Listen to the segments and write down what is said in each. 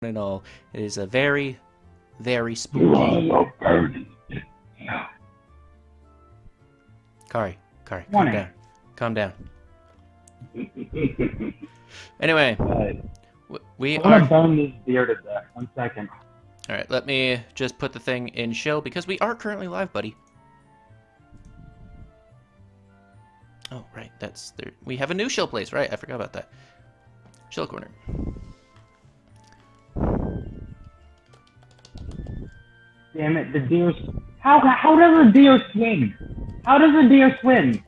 and all. It is a very, very You spooky. are so dirty. Kari, calm Morning. down. Calm down. Anyway, we I want to are... burn this beer to death. 1 second. Alright, let me just put the thing in chill, because we are currently live, buddy. Oh, right, that's... there. We have a new chill place, right? I forgot about that. Chill corner. Damn it, the deer. How does a deer swim? How does a deer swim?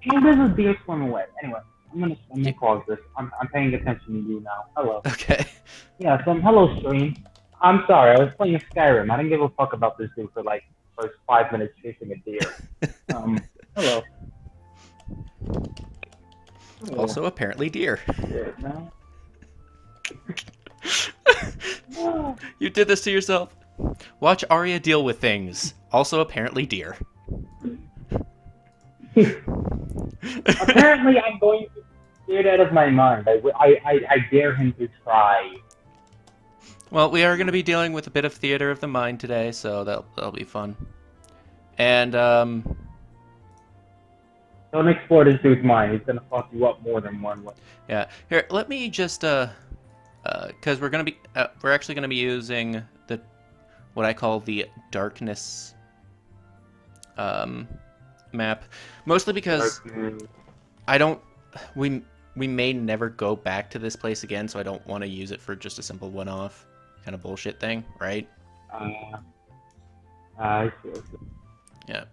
How does a deer swim away? Anyway, I'm gonna pause this. I'm paying attention to you now. Hello. Okay. Yeah, so hello stream. I'm sorry, I was playing Skyrim. I didn't give a fuck about this dude for like the first 5 minutes chasing a deer. Hello. Also, apparently, deer. No. You did this to yourself. Watch Aria deal with things. Also, apparently, deer. Apparently, I'm going to get out of my mind. I dare him to try. Well, we are going to be dealing with a bit of theater of the mind today, so that'll be fun. And, Don't explore this dude's mind. He's gonna fuck you up more than one way. yeah. Here, let me just, because we're actually going to be using what I call the darkness, map. Mostly because we may never go back to this place again, so I don't want to use it for just a simple one-off kind of bullshit thing, right? I see. Yeah.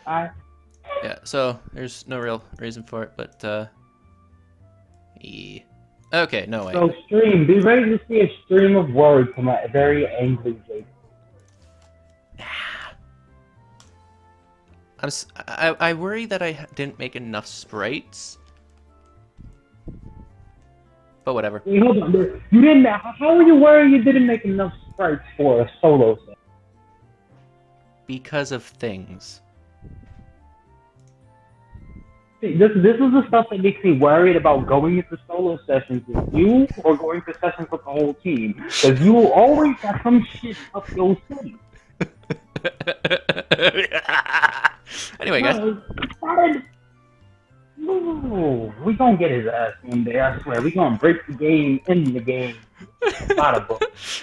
Yeah, so there's no real reason for it, but, yeah. Okay, no way. So, stream, be ready to see a stream of words from a very angry Jason. I worry that I didn't make enough sprites. But whatever. Wait, hold on. You didn't. How are you worried you didn't make enough sprites for a solo set? Because of things. See, this is the stuff that makes me worried about going into solo sessions with you or going to sessions with the whole team. Because you will always have some shit up your sleeve. Anyway, guys. No, we gonna get his ass one day, I swear. We gonna break the game in the game.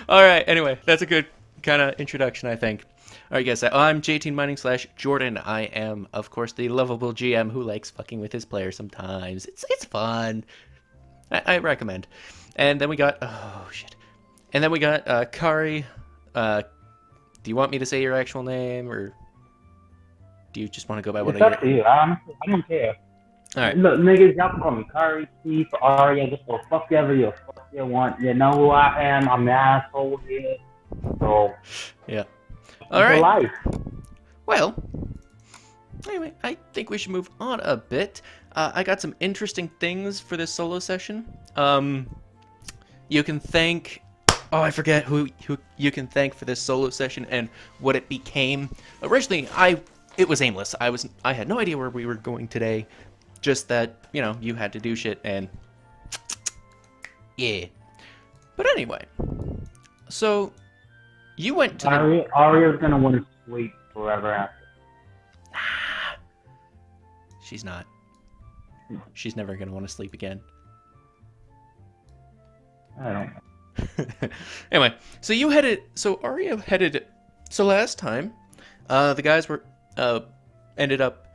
Alright, anyway, that's a good kind of introduction, I think. Alright, guys, I'm j18mining/Jordan. I am, of course, the lovable GM who likes fucking with his players sometimes. It's fun. I recommend. And then we got... Oh, shit. And then we got Kari. Do you want me to say your actual name, or do you just want to go by what it's up to you. I don't care. Alright. Look, niggas, y'all can call me Kari, Steve, Aria, just go fuck whatever you want. You know who I am. I'm the asshole here. So... Yeah. Alright. Life. Well, anyway, I think we should move on a bit. I got some interesting things for this solo session. You can thank... Oh, I forget who you can thank for this solo session and what it became. Originally, it was aimless. I had no idea where we were going today. Just that, you know, you had to do shit and... Yeah. But anyway. So, you went to the... Aria's gonna want to sleep forever after. She's not. She's never gonna want to sleep again. I don't know. Anyway, so Aria headed, so last time, the guys were, ended up,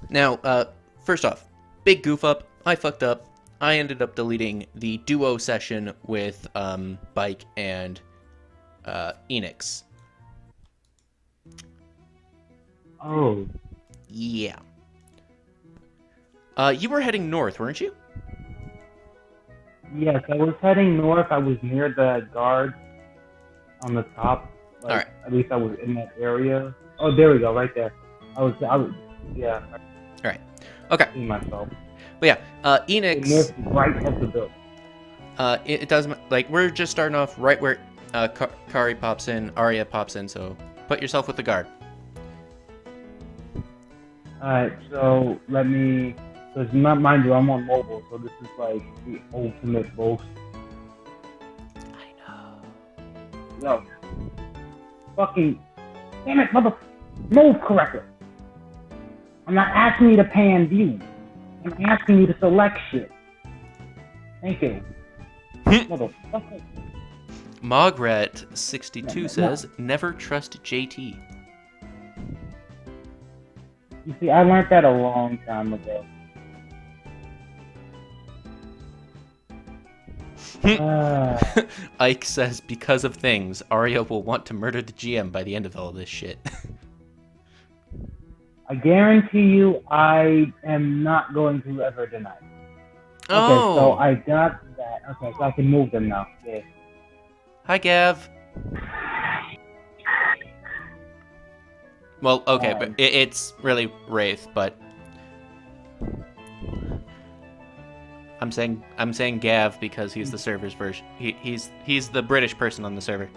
now, first off, big goof up, I fucked up, I ended up deleting the duo session with, Bike and, Enix. Oh. Yeah. You were heading north, weren't you? Yes, I was heading north. I was near the guard on the top. Like, all right. At least I was in that area. Oh, there we go, right there. I was yeah. All right. Okay. See myself. But yeah, Enix. North, right of the building. It doesn't, like, we're just starting off right where Kari pops in, Aria pops in, so put yourself with the guard. Alright, so let me... Because mind you, I'm on mobile, so this is like the ultimate boast. Yo. Fucking. Damn it, mother. Move correctly. I'm not asking you to pan view. I'm asking you to select shit. Thank you. Motherfucker. Mograt62 says, never trust JT. You see, I learned that a long time ago. Ike says, because of things, Aria will want to murder the GM by the end of all this shit. I guarantee you, I am not going to ever deny it. Oh. Okay, so I got that. Okay, so I can move them now. Yeah. Hi, Gav. Well, okay, but it's really Wraith, but I'm saying Gav because he's the server's version. He's the British person on the server.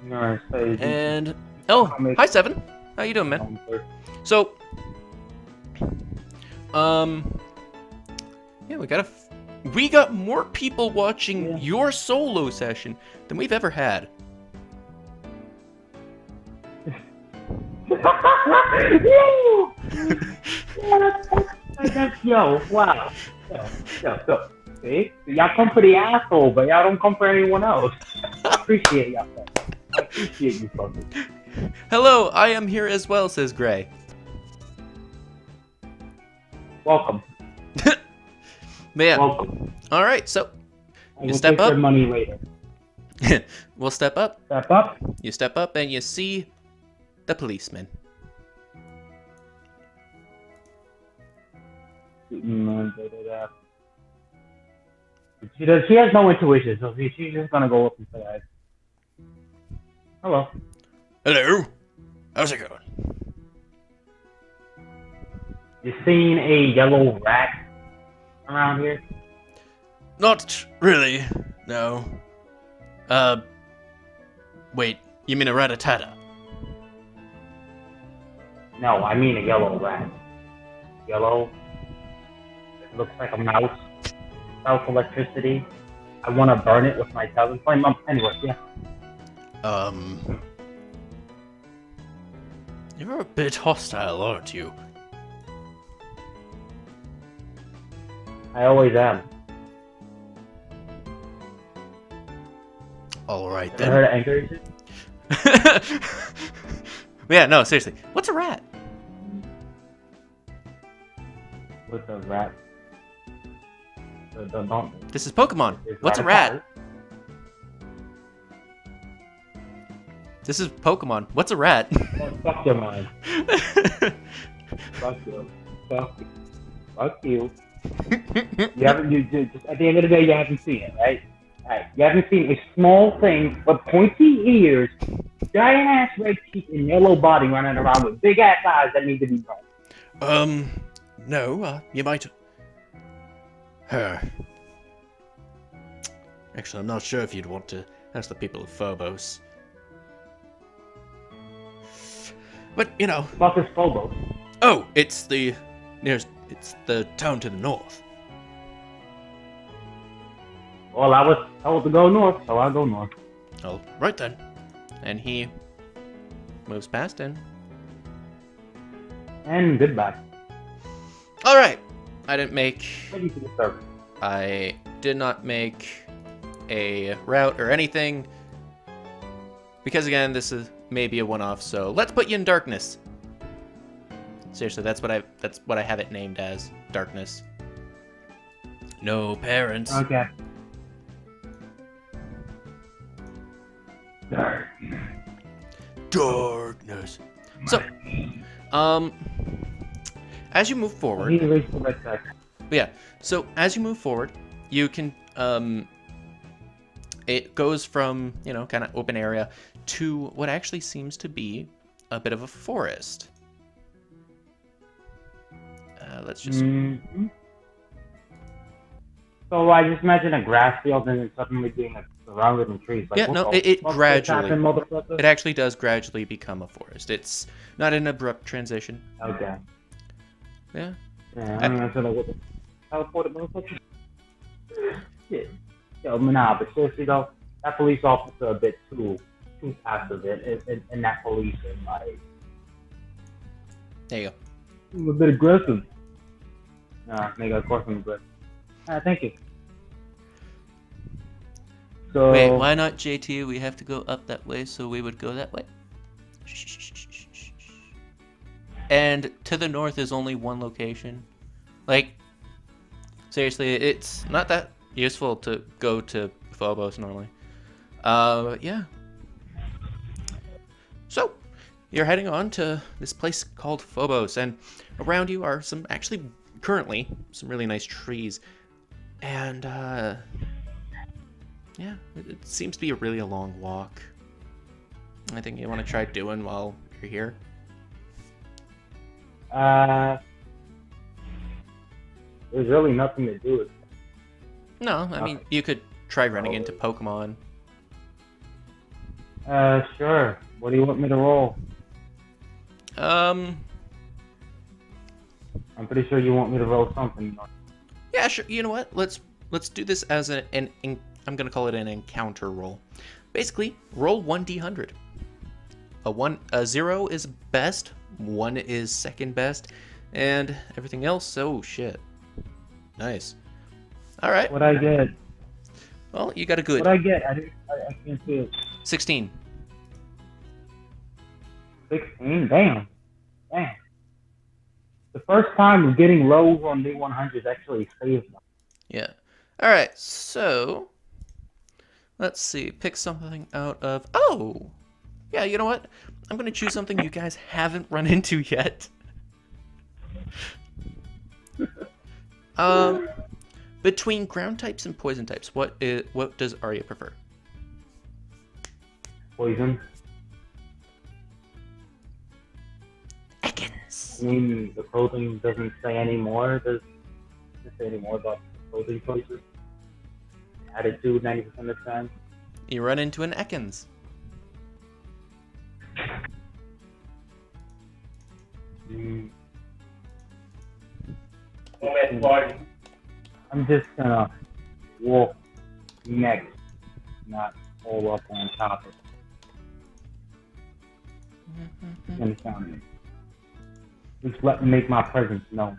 No, and hi Seven, how you doing, man? So, yeah, we got more people watching your solo session than we've ever had. Yo, wow. Yo. See? Y'all come for the asshole, but y'all don't come for anyone else. I appreciate y'all. I appreciate you, fuckers. Hello, I am here as well, says Gray. Welcome. Man. Welcome. All right, so you step up. Your money later. We'll step up. Step up. You step up, and you see the policeman. She has no intuition, so she's just gonna go up and say, "Hello." Hello. How's it going? You seen a yellow rat around here? Not really. No. Wait. You mean a rat-a-tata? No, I mean a yellow rat. Yellow. It looks like a mouse. Without electricity. I want to burn it with my cousin. Anyway, yeah. You're a bit hostile, aren't you? I always am. Alright then. Heard of anger? Yeah, no, seriously. What's a rat? What's a rat? This is Pokemon. What's a rat? This is Pokemon. What's a rat? Fuck your mind. Fuck you. Fuck you. You haven't. Just, at the end of the day, you haven't seen it, right? Right. You haven't seen a small thing with pointy ears, giant ass red teeth, and yellow body running around with big ass eyes that need to be gone. No. You might. Actually, I'm not sure if you'd want to ask the people of Phobos. But, you know... What is Phobos? Oh, it's the town to the north. Well, I was told to go north, so I'll go north. Oh, right then. And he moves past him. And goodbye. Alright. I didn't make... Ready for the service. I did not make a route or anything. Because again, this is maybe a one-off, so let's put you in darkness. Seriously, that's what I have it named as. Darkness. No parents. Okay. Darkness. So, as you move forward, yeah. So as you move forward, you can it goes from kind of open area to what actually seems to be a bit of a forest. Let's just. Mm-hmm. So I just imagine a grass field and then suddenly being surrounded in trees. Like, yeah, no, it gradually. It actually does gradually become a forest. It's not an abrupt transition. Okay. Yeah. Yeah, I'm not sure what the teleported motherfucker. Yeah. Yo, nah, but seriously though, that police officer a bit too passive in that police and like There you go. a bit aggressive. Nah, nigga, of course I'm aggressive. Thank you. So Wait, why not JT? We have to go up that way, so we would go that way. And to the north is only one location. Like, seriously, it's not that useful to go to Phobos normally. Yeah. So, you're heading on to this place called Phobos, and around you are currently, some really nice trees. And, yeah, it seems to be really a long walk. I think you want to try doing while you're here. there's really nothing to do. No, I mean, you could try running into Pokemon. Sure. What do you want me to roll? Um, I'm pretty sure you want me to roll something. yeah, sure. You know what? Let's do this as I'm gonna call it an encounter roll. Basically, roll 1d100. A 0 is best, 1 is second best, and everything else. Oh shit. Nice. All right. What I get? Well, you got a good What I get? I can't see it. 16. 16. Damn. The first time of getting lows on D100s actually saved me. Yeah. All right. So let's see. Pick something out of. Oh. Yeah. You know what? I'm gonna choose something you guys haven't run into yet. Between ground types and poison types, what does Aria prefer? Poison. Ekans. I mean, the clothing doesn't say anymore. Doesn't say anymore about clothing choices. Attitude, 90% of the time. You run into an Ekans. I'm just gonna walk next, not all up on top of it. You understand me? Just let me make my presence known.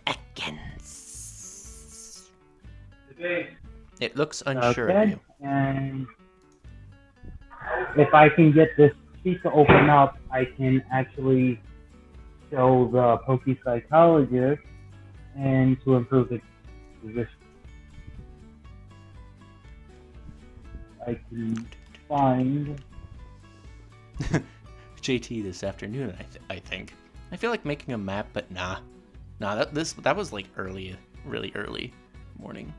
Ekans. It looks unsure of Okay, you. and if I can get this sheet to open up, I can actually show the Poke Psychologist and to improve the position. I can find JT this afternoon, I think. I feel like making a map, but nah. That was like really early morning.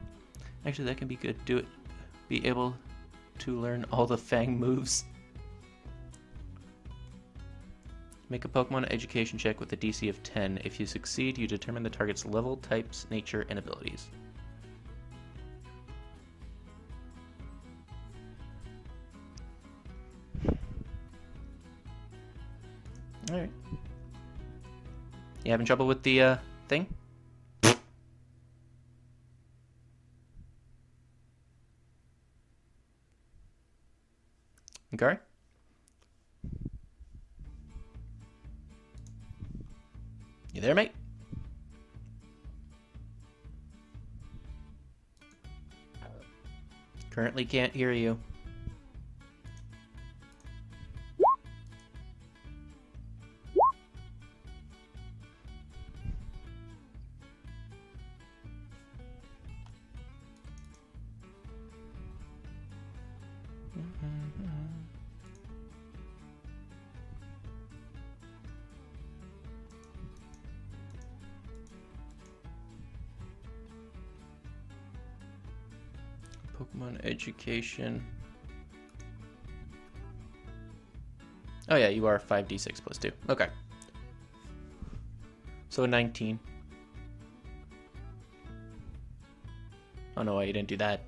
Actually, that can be good. Do it. Be able to learn all the Fang moves. Make a Pokemon education check with a DC of 10. If you succeed, you determine the target's level, types, nature, and abilities. Alright. You having trouble with the thing? Okay. You there, mate? Currently can't hear you. Pokemon education. Oh yeah, you are 5d6 plus 2. Okay. So a 19. Oh no, you didn't do that.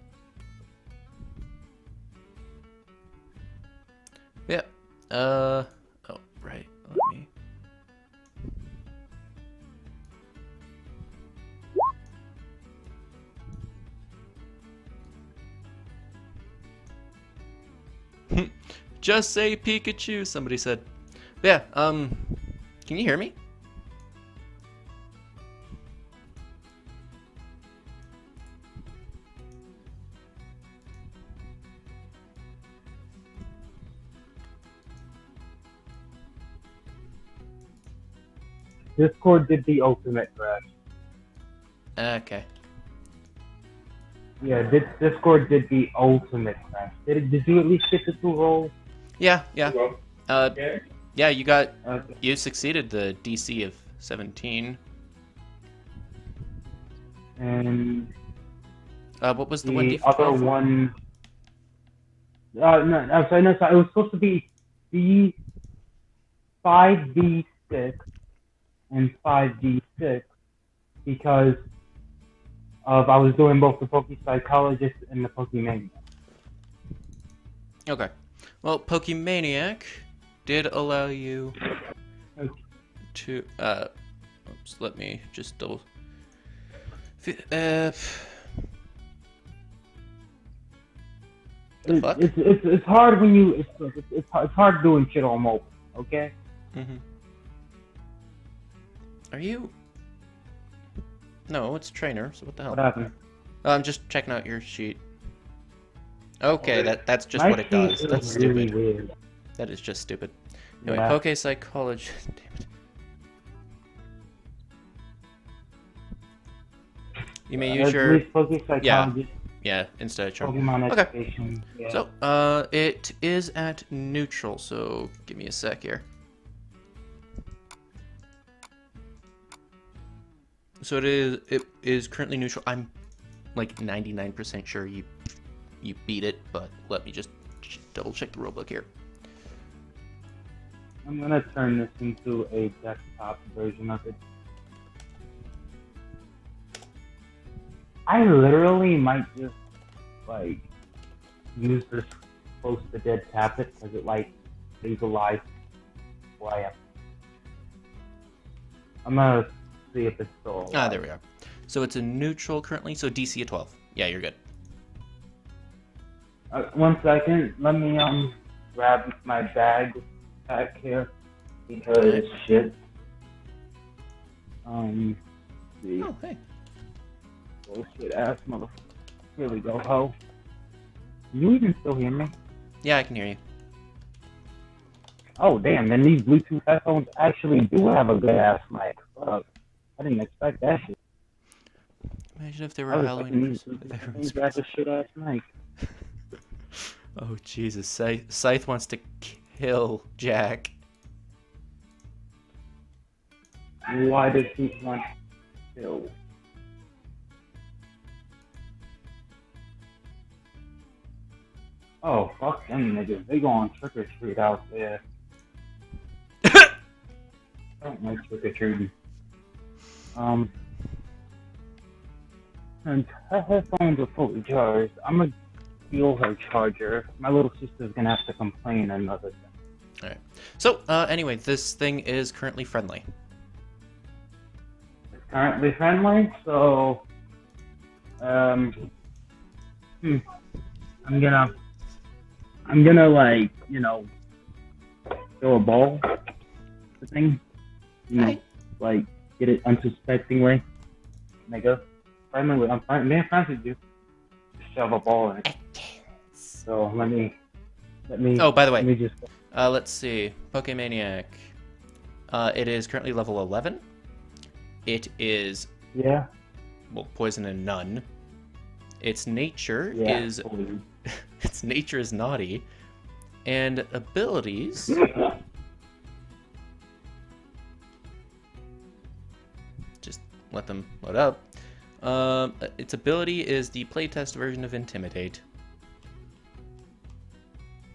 Yeah. Oh, right. Let me... Just say Pikachu, somebody said. But yeah, can you hear me? Discord did the ultimate crash. Okay. Yeah, Discord did the ultimate crash. Did you at least get the 2 rolls? Yeah. Yeah, Okay. you succeeded the DC of 17. And What was the the 1d4? other one... no, I'm sorry, no, sorry. It was supposed to be D 5d6 and 5d6 because of I was doing both the Psychologist and the Pokemaniac. Okay. Well, Pokemaniac did allow you to oops, let me just double the fuck? It's hard when you it's hard doing shit on mobile, okay? Mm-hmm. Are you? No, it's trainer. So what the hell? What happened? I'm just checking out your sheet. Okay, that's just My what it does. sheet That's is stupid. really weird. That is just stupid. Anyway, Yeah. Poke Psychology. Damn it. You may use your Psychologist, yeah instead of charm. Pokemon Okay. Education. Yeah. So it is at neutral. So give me a sec here. So it is currently neutral. I'm like 99% sure you beat it, but let me just double check the rulebook here. I'm gonna turn this into a desktop version of it. I literally might just like use this close to dead tablet because it like stays alive where I am. I'm gonna see if it's still alive. Ah, there we are. So it's a neutral currently. So DC a 12. Yeah, you're good. 1 second. Let me grab my bag back here because shit. See. Oh, hey. Bullshit ass motherfucker. Here we go, ho. You even still hear me? Yeah, I can hear you. Oh damn! Then these Bluetooth headphones actually do have a good ass mic. Fuck. I didn't expect that shit. Imagine if they were I was Halloween. expecting these got a shit ass mic. Oh Jesus! Scythe wants to kill Jack. Why does he want to kill? Oh, fuck them niggas. They go on trick or treat out there. I don't like trick or treating. And her headphones are fully charged. I'm gonna steal her charger. My little sister's gonna have to complain another thing. Alright. So, anyway, this thing is currently friendly. It's currently friendly, so I'm gonna like, you know, throw a ball the thing. You know, Right. like get it unsuspecting way. Nigga. Friendly with I'm being friends with you. Shove a ball in it. So let me Oh, by the way, let me just let's see. Pokemaniac. It is currently level 11. It is, yeah. well, poison and none. Its nature Yeah. is its nature is naughty, and abilities. Just let them load up. Its ability is the playtest version of Intimidate.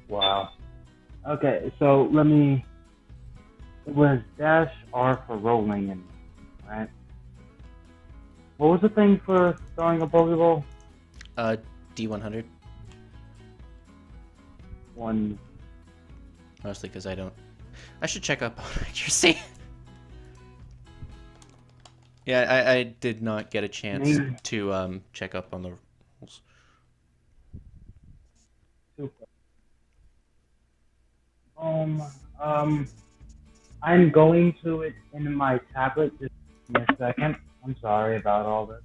Wow. Okay, so let me. It was dash R for rolling, and right. What was the thing for throwing a Pokeball? D100. One. Mostly because I should check up on accuracy. Yeah, I did not get a chance to check up on the rules. Super. Um, um, I'm going to it in my tablet. Just give me a second. I'm sorry about all this.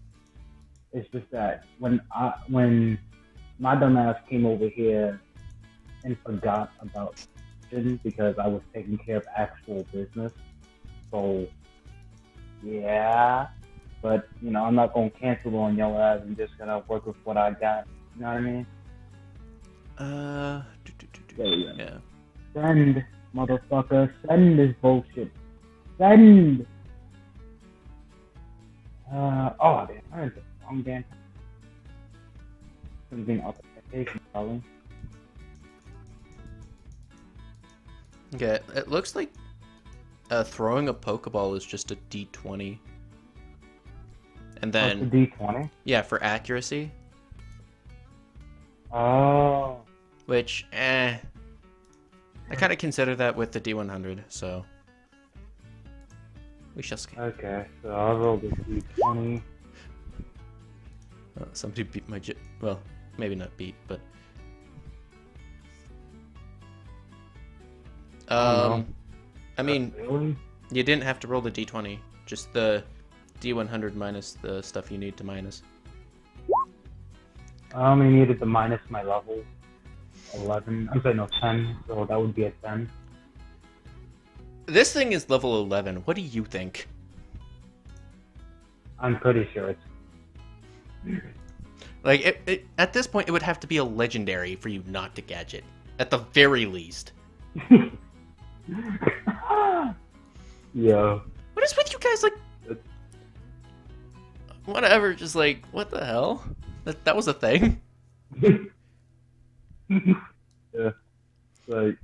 It's just that when my dumbass came over here and forgot about it because I was taking care of actual business. So yeah, but I'm not gonna cancel on your ass. I'm just gonna work with what I got. You know what I mean? There we go. Yeah. Send, motherfucker. Send this bullshit. Send. Oh, damn. I did the wrong damn. Something authentication, probably. Okay, it looks like throwing a Pokeball is just a D20. And then... What's the D20? Yeah, for accuracy. Oh. Which, I kind of consider that with the D100, so... We shall see. Okay, so I'll roll the D20. Somebody beat my... Well, maybe not beat, but... I mean, Really? you didn't have to roll the D20. Just the D100 minus the stuff you need to minus. I only needed to minus my level 11. I'm sorry, no, 10. So that would be a 10. This thing is level 11. What do you think? I'm pretty sure it's. Like, at this point, it would have to be a legendary for you not to catch it. At the very least. Yeah. What is with you guys, like... Whatever, just like, what the hell? That was a thing? Yeah. Like,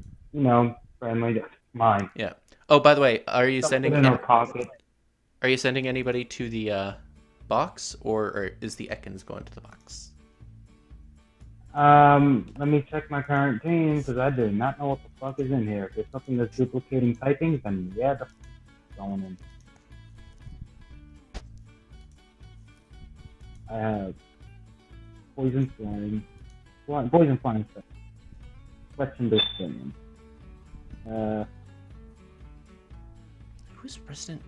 friendly, that's mine. Yeah. Oh, by the way, are you Stuff sending... it in our pocket. Are you sending anybody to the box, or is the Ekans going to the box? Let me check my current team, because I do not know what the fuck is in here. If there's something that's duplicating typings, then yeah, the going in. I have poison flying, poison flying stuff. Question this thing. Who's president?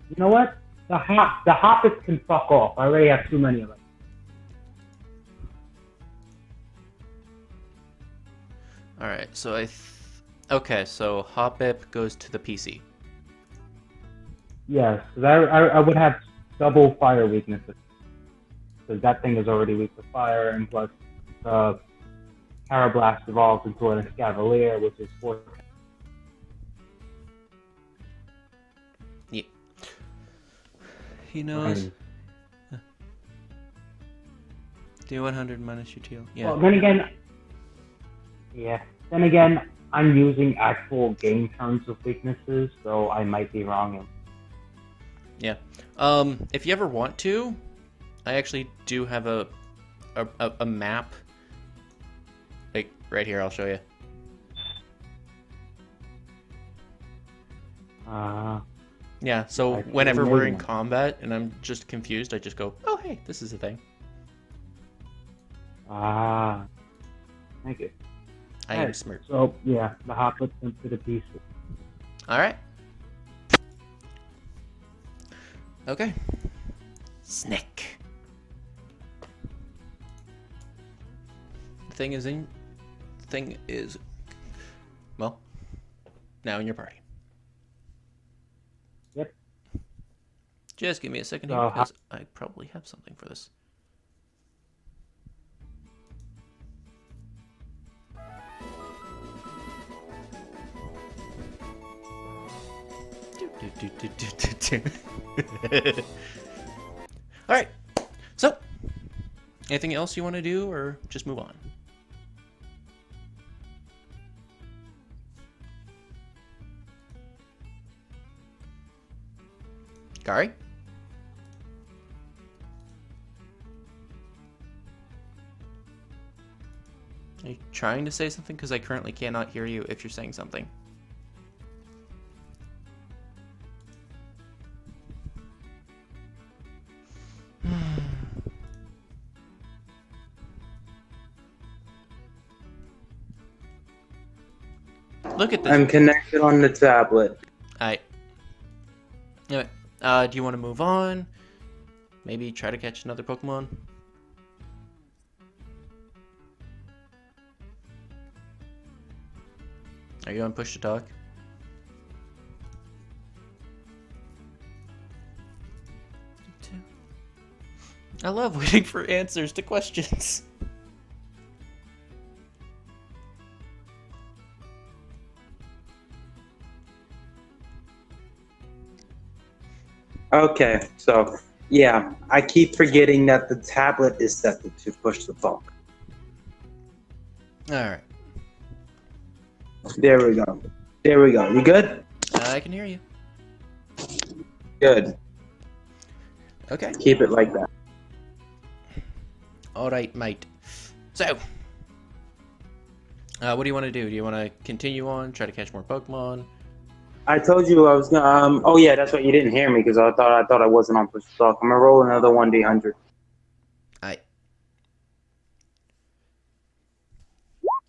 You know what? The hoppets can fuck off. I already have too many of them. Alright, so okay, so Hoppip goes to the PC. Yes, because I would have double fire weaknesses. Because that thing is already weak to fire, and plus, Parablast evolves into an Escavalier, which is 4. Yeah. He knows. D100 minus UTL. Yeah. Well, then again, Then again, I'm using actual game terms of weaknesses, so I might be wrong. Yeah. If you ever want to, I actually do have a map. Like right here, I'll show you. Yeah. So whenever we're in combat and I'm just confused, I just go, "Oh, hey, this is a thing." Thank you. I am smart. So yeah, the hoplets into the pieces. All right. Okay. Snick. Thing is, well, now in your party. Yep. Just give me a second here, because I probably have something for this. Alright, so, anything else you want to do, or just move on? Gary? Are you trying to say something? Because I currently cannot hear you if you're saying something. Look at this. I'm connected on the tablet. Alright. Anyway, do you want to move on? Maybe try to catch another Pokemon? Are you on push to talk? I love waiting for answers to questions. Okay, so yeah, I keep forgetting that the tablet is set to push the phone. Alright. There we go. There we go. You good? I can hear you. Good. Okay. Keep it like that. Alright, mate. So, what do you want to do? Do you want to continue on, try to catch more Pokemon? I told you I was gonna. Oh yeah, that's right. You didn't hear me because I thought I wasn't on push to talk. I'm gonna roll another 1d100. Alright.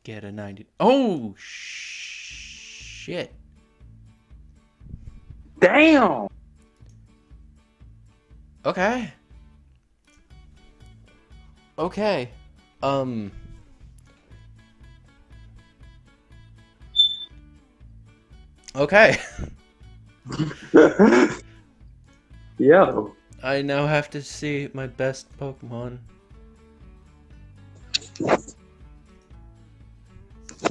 Get a 90. Oh, shit. Damn. Okay. Okay. Okay. Yo. I now have to see my best Pokemon.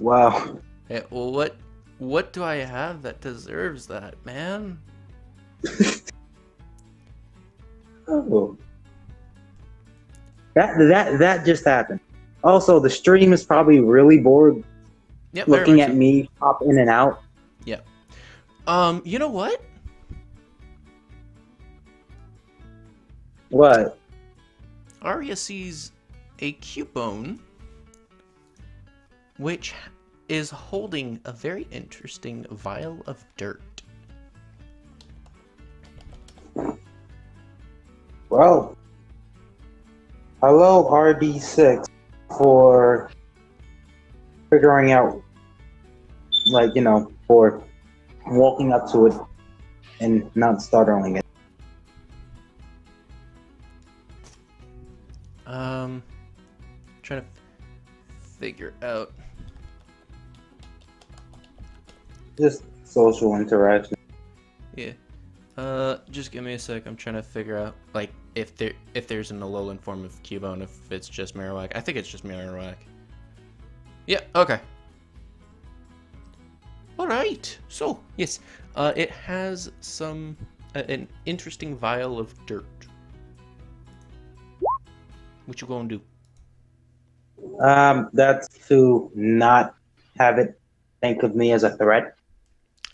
Wow. Hey, well, what do I have that deserves that, man? Oh. That just happened. Also, the stream is probably really bored Yep, looking at me pop in and out. Yep. You know what? What? Aria sees a Cubone, which is holding a very interesting vial of dirt. Well, hello RD6 for figuring out, like, you know, for walking up to it and not startling it. Trying to figure out. Just social interaction. Yeah. Just give me a sec. I'm trying to figure out, like, if there's an Alolan form of Cubone, if it's just Marowak. I think it's just Marowak. Yeah. Okay. All right. So yes, it has some an interesting vial of dirt. What you gonna do? That's to not have it think of me as a threat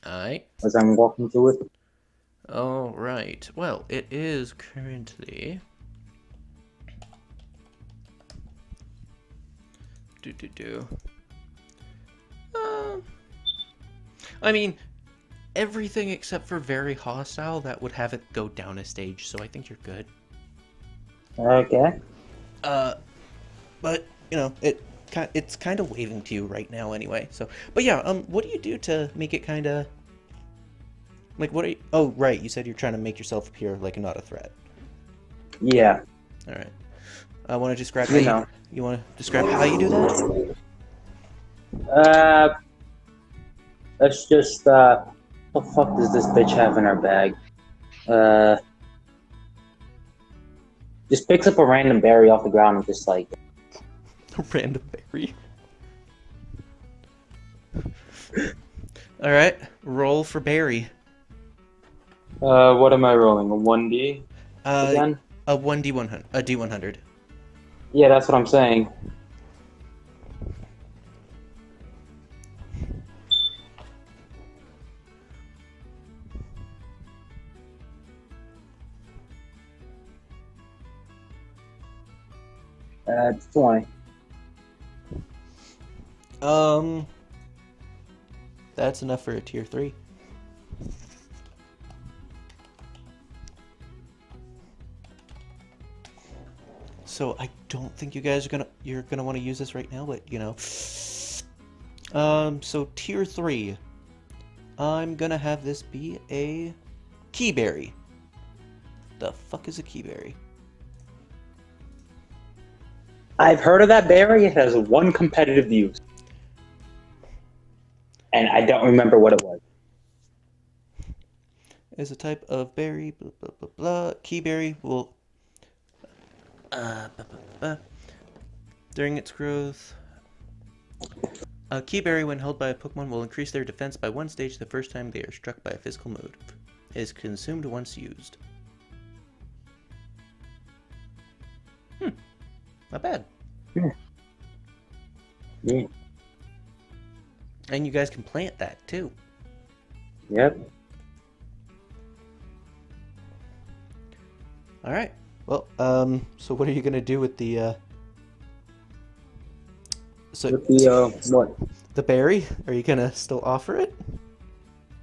Alright. as I'm walking to it. Alright. Well, it is currently... I mean, everything except for very hostile, that would have it go down a stage, so I think you're good. Okay. But, you know, it's kind of waving to you right now anyway, so... But yeah, what do you do to make it kind of... Like, what are you... Oh, right, you said you're trying to make yourself appear like not a threat. Yeah. Alright. I want to describe You know. You want to describe how you do that? Let's just, what the fuck does this bitch have in her bag? Just picks up a random berry off the ground and just like... A random berry. Alright, roll for berry. What am I rolling? A 1D? Again? A 1D100. A D100. Yeah, that's what I'm saying. It's 20. That's enough for a tier 3. So I don't think you're gonna want to use this right now, but you know, So tier 3. I'm gonna have this be a keyberry. The fuck is a keyberry? I've heard of that berry. It has one competitive use. And I don't remember what it was. Is a type of berry, blah, blah, blah, blah. Keyberry will, blah, blah, blah. During its growth, a keyberry when held by a Pokemon will increase their defense by 1 stage the first time they are struck by a physical move. It is consumed once used. Not bad. Yeah. And you guys can plant that too. Yep. All right. Well, so what are you gonna do with the With the what? the berry? Are you gonna still offer it?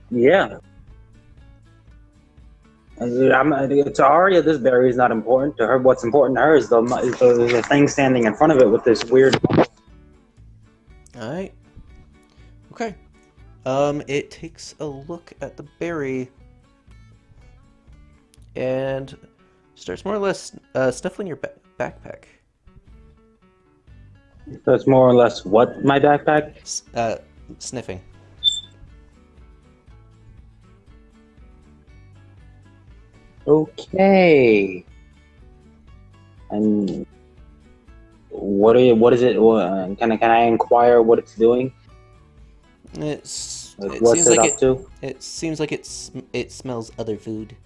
Yeah. To Aria, this berry is not important. To her, what's important to her is the thing standing in front of it with this weird. All right. Okay. It takes a look at the berry and starts more or less snuffling your backpack. So it's more or less what my backpack? Sniffing. Okay. And what is it? Can I inquire what it's doing? It What's seems it like up to? it seems like it smells other food.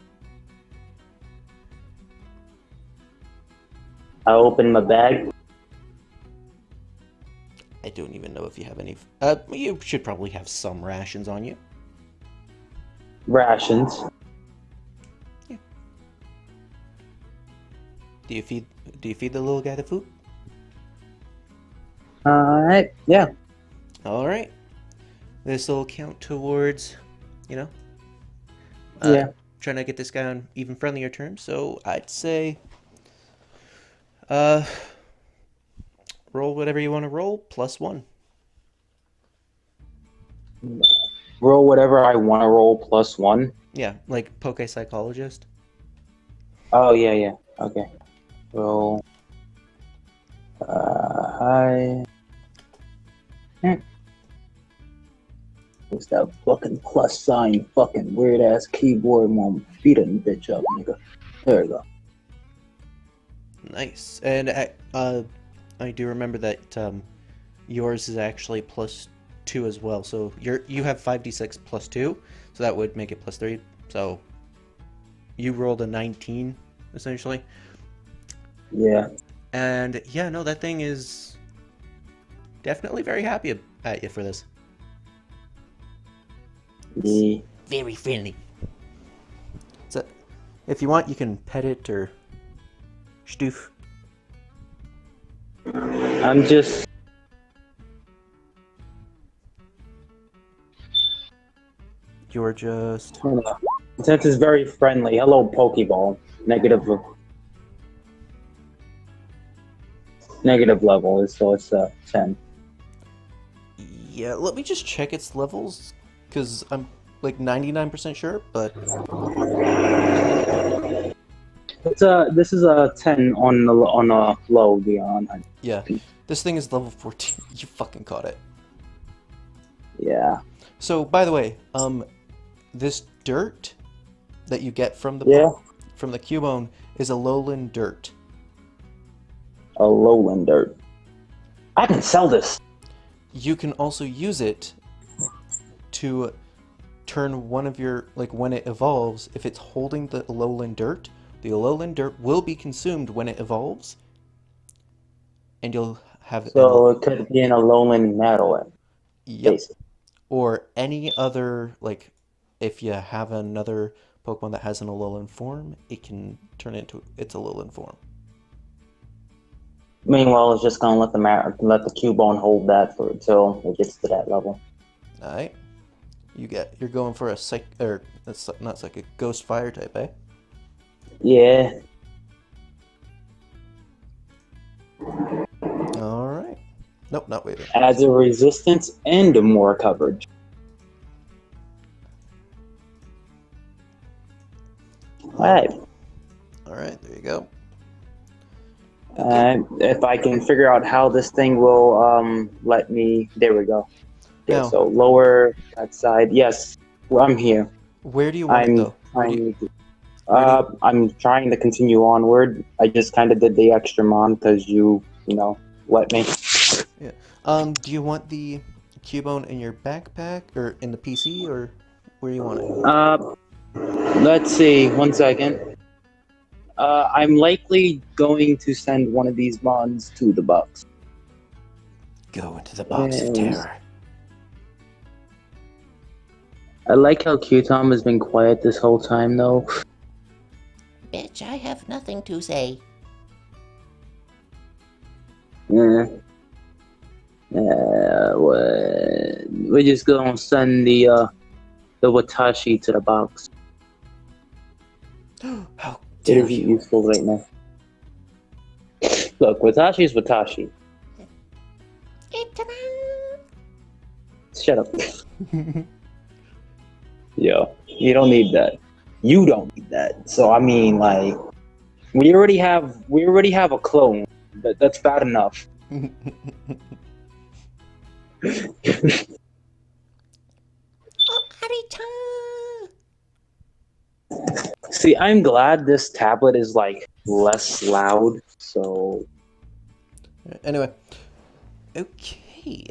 I open my bag. I don't even know if you have any. You should probably have some rations on you. Rations. Yeah. Do you feed the little guy the food? Alright, yeah. All right. This will count towards, Yeah. trying to get this guy on even friendlier terms. So I'd say, roll whatever you want to roll, +1. Roll whatever I want to roll +1. Yeah, like Poke Psychologist. Oh, yeah. Okay. Roll. Hi. What's that fucking plus sign, fucking weird ass keyboard, mom? Beat a bitch up, nigga. There we go. Nice. And I do remember that yours is actually +2 as well. So you have 5d6 +2, so that would make it +3. So you rolled a 19 essentially. Yeah. And yeah, no, that thing is definitely very happy at you for this. Yeah. Very friendly. So if you want, you can pet it or stoof. I'm just. You're just. Since it's very friendly. Hello, Pokeball. Negative level, so it's 10. Yeah, let me just check its levels, because I'm like 99% sure, but This is a 10 on a low beyond. yeah, this thing is level 14. You fucking caught it. Yeah. So, by the way, this dirt that you get from the Cubone is a lowland dirt. A lowland dirt. I can sell this. You can also use it to turn one of your, like when it evolves, if it's holding the lowland dirt will be consumed when it evolves, and you'll have So it could be in a lowland metal. Yep. Basically. Or any other, like if you have another Pokemon that has an Alolan form, it can turn into its Alolan form. Meanwhile, it's just gonna let the Cubone hold that for until it gets to that level. All right, you're going for a that's not psychic, ghost fire type, eh? Nope, not waving. Adds a resistance and more coverage. Alright. Alright, there you go. If I can figure out how this thing will let me... There we go. Okay, Now, so lower that side. Yes, well, I'm here. where do you want it, though? I'm trying to continue onward. I just kind of did the extra mon because you let me. Yeah. Do you want the Cubone in your backpack, or in the PC, or where do you want it? Let's see. 1 second. I'm likely going to send one of these mons to the box. Go into the box of terror. I like how Q-Tom has been quiet this whole time, though. Bitch, I have nothing to say. We're just gonna send the Watashi to the box. How It dare is you? useful right now. Look, Watashi is Watashi. Shut up. Yo, you don't need that. You don't need that. So I mean, like, we already have a clone. That's bad enough. See, I'm glad this tablet is like less loud. So Anyway, okay.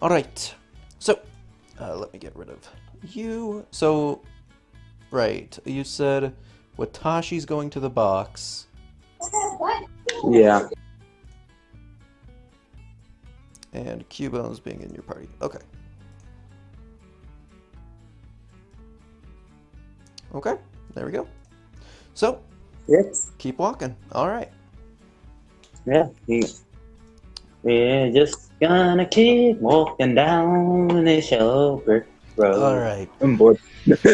All right. So, let me get rid of you. So, right, you said Watashi's going to the box. yeah. And Cubone's being in your party. Okay. Okay, there we go. So, Yep. keep walking. All right. Yeah. We're just gonna keep walking down this shoulder road. All right. I'm bored.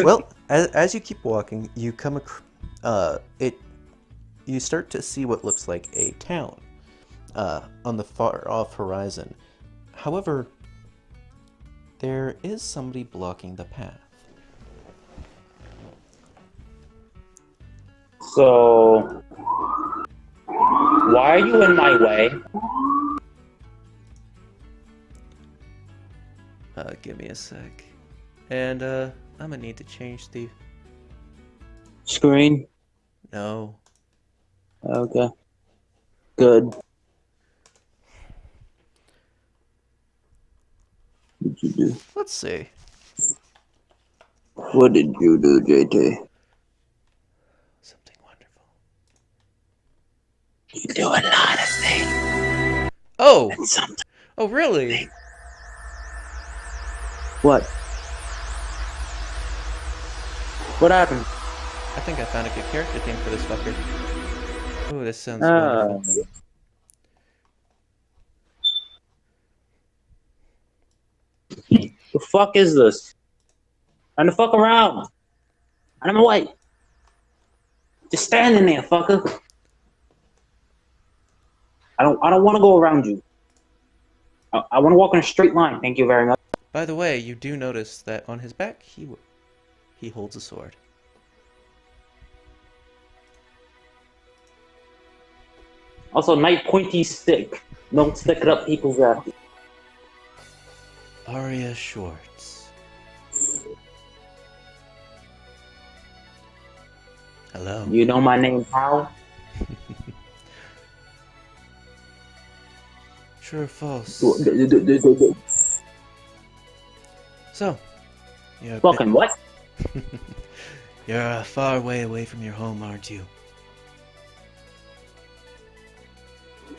Well, as you keep walking, you come you start to see what looks like a town on the far off horizon. However, there is somebody blocking the path. So, why are you in my way? Give me a sec. And I'm gonna need to change the... Screen. No. Okay. Good. What did you do? Let's see. What did you do, JT? Something wonderful. You do a lot of things. Oh! And sometimes. Oh, really? What? What happened? I think I found a good character theme for this fucker. Oh, this sounds wonderful. The fuck is this? And the fuck around. And I'm away. Just standing there, fucker. I don't want to go around you. I want to walk in a straight line. Thank you very much. By the way, you do notice that on his back, he holds a sword. Also, nice pointy stick. Don't stick it up people's ass. Aria Schwartz. Hello. You know my name, how? True or false? Fucking So, you're what? You're a far way away from your home, aren't you?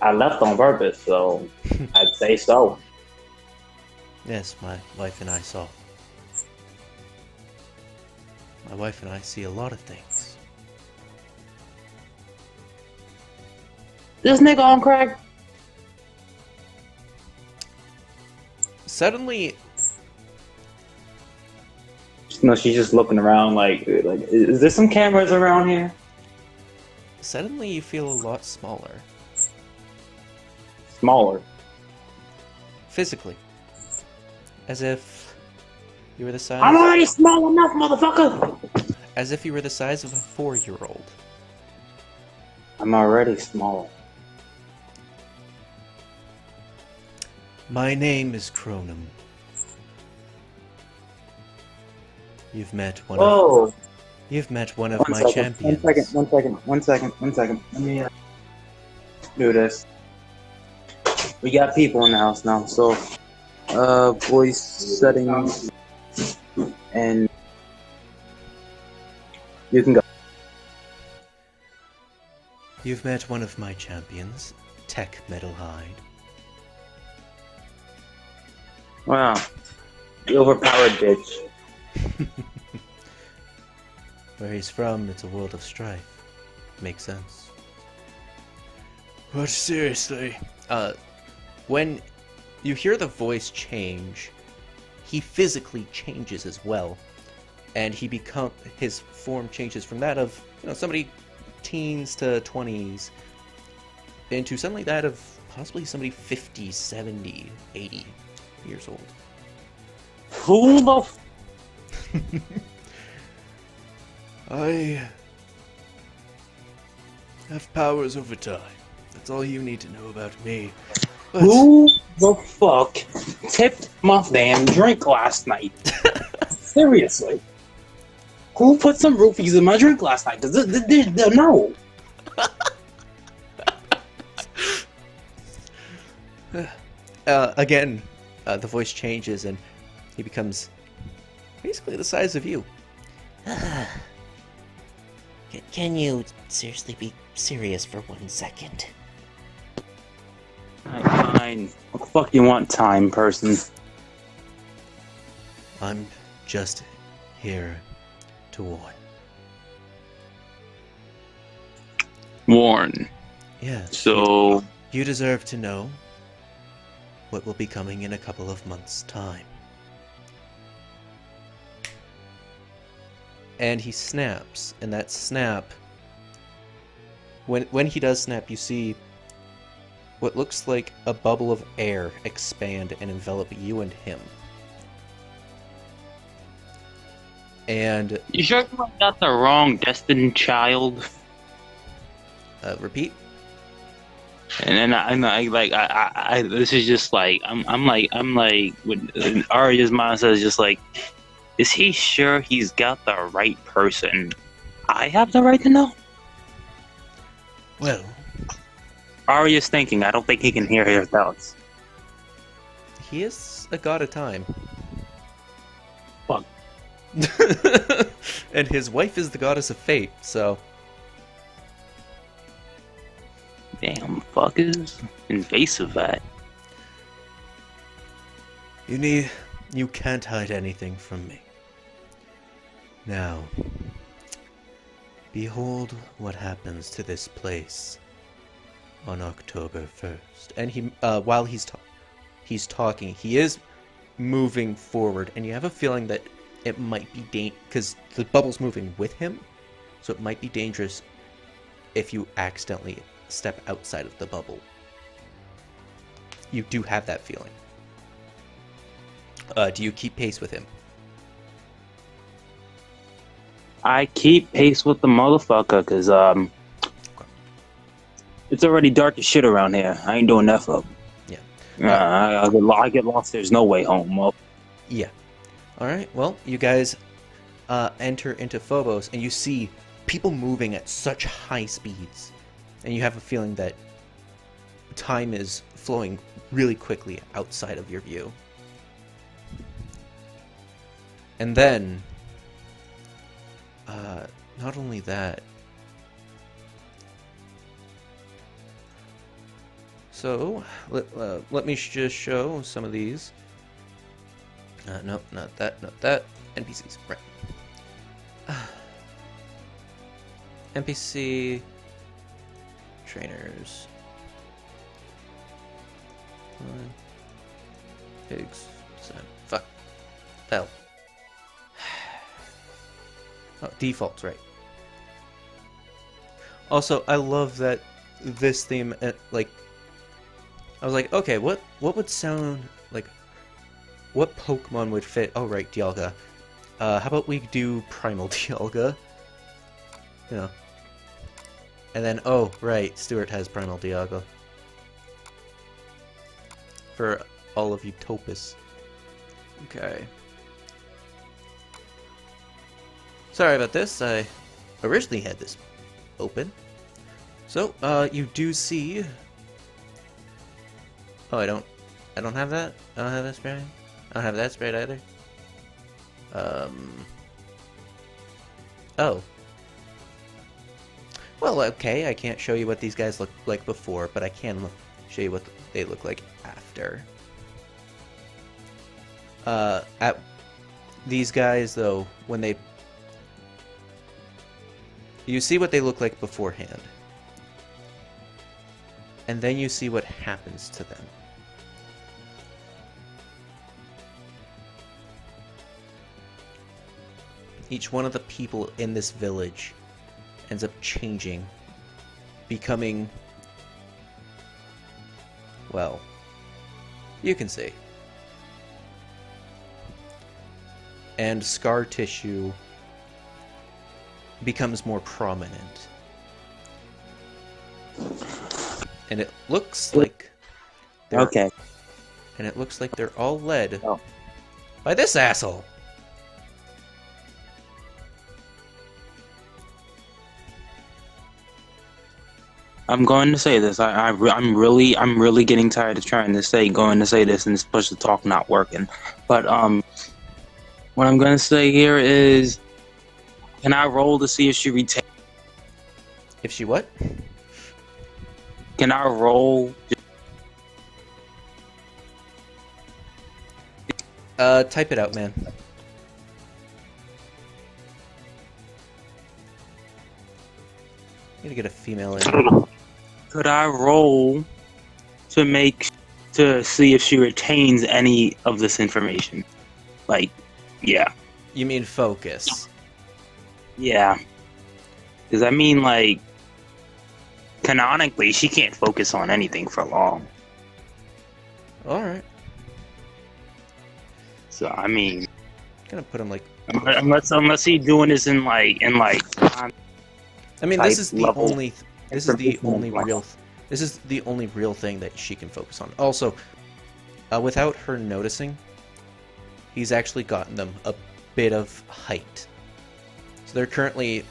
I left on purpose, so I'd say so. Yes, my wife and I saw. My wife and I see a lot of things. This nigga on crack? Suddenly, No, she's just looking around like, is there some cameras around here? suddenly you feel a lot smaller. Smaller. Physically. As if you were the size... I'm already small enough, motherfucker! As if you were the size of a 4-year-old. I'm already smaller. My name is Cronum. You've met one Whoa! of... You've met one of One my second, champions. One second. Let me do this. We got people in the house now, so voice settings, and you can go. You've met one of my champions, Tech Metalhide. Wow, you overpowered bitch. Where he's from, it's a world of strife. Makes sense. But seriously, when you hear the voice change, he physically changes as well, and his form changes from that of somebody teens to 20s into suddenly that of possibly somebody 50, 70, 80 years old. Who the f- I have powers over time. That's all you need to know about me. But Who the fuck tipped my damn drink last night? Seriously. Who put some roofies in my drink last night? No. Again, the voice changes and he becomes basically the size of you. Can you seriously be serious for 1 second? Fine. What the fuck you want, time person? I'm just here to warn. Warn. Yes. So, You deserve to know what will be coming in a couple of months' time. And he snaps, and that snap, when he does snap, you see what looks like a bubble of air expand and envelop you and him. And you sure you got the wrong destined child? repeat. And then I this is just like I'm like when Aria's mind says just like, is he sure he's got the right person? I have the right to know. Well, Aria's thinking. I don't think he can hear her thoughts. he is a god of time. Fuck. And his wife is the goddess of fate, so... Damn, fuckers. Invasive that. You can't hide anything from me. Now, behold what happens to this place on October 1st. And he, while he's talking, he is moving forward, and you have a feeling that it might be because the bubble's moving with him, so it might be dangerous if you accidentally step outside of the bubble. You do have that feeling. Do you keep pace with him? I keep pace with the motherfucker, cause it's already dark as shit around here. I ain't doing that fuck. Yeah. I get lost. There's no way home. Well, Yeah. All right. Well, you guys enter into Phobos, and you see people moving at such high speeds, and you have a feeling that time is flowing really quickly outside of your view. And then, not only that, so let me just show some of these. Nope, not that, not that. NPCs, right. NPC trainers. Pigs. Fuck. Hell. Oh, defaults, right. Also, I love that this theme, like, I was like, okay, what would sound like, what Pokemon would fit? Oh, right, Dialga. How about we do Primal Dialga? You know. And then, oh, right, Stuart has Primal Dialga. For all of you Topus. Okay. Sorry about this, I originally had this open. So, you do see... Oh, I don't have that? I don't have that sprite? I don't have that sprite either? Oh. Well, okay, I can't show you what these guys look like before, but I can show you what they look like after. At these guys, though, when they... You see what they look like beforehand. And then you see what happens to them. Each one of the people in this village ends up changing, becoming, well, you can see. And scar tissue becomes more prominent. And it looks like they're, Okay. And it looks like they're all led Oh. by this asshole. I'm going to say this. I'm really getting tired of going to say this, and this push to talk not working. But what I'm going to say here is, can I roll to see if she retains? If she what? Can I roll? Type it out, man. I'm gonna get a female in. Could I roll to see if she retains any of this information? Like, yeah. You mean focus? Yeah. Because I mean, like, canonically, she can't focus on anything for long. Alright. So, I mean, Gonna put him like... unless he's doing this in like I mean, this is the level only... This is the only information real... This is the only real thing that she can focus on. Also, without her noticing, he's actually gotten them a bit of height. So they're currently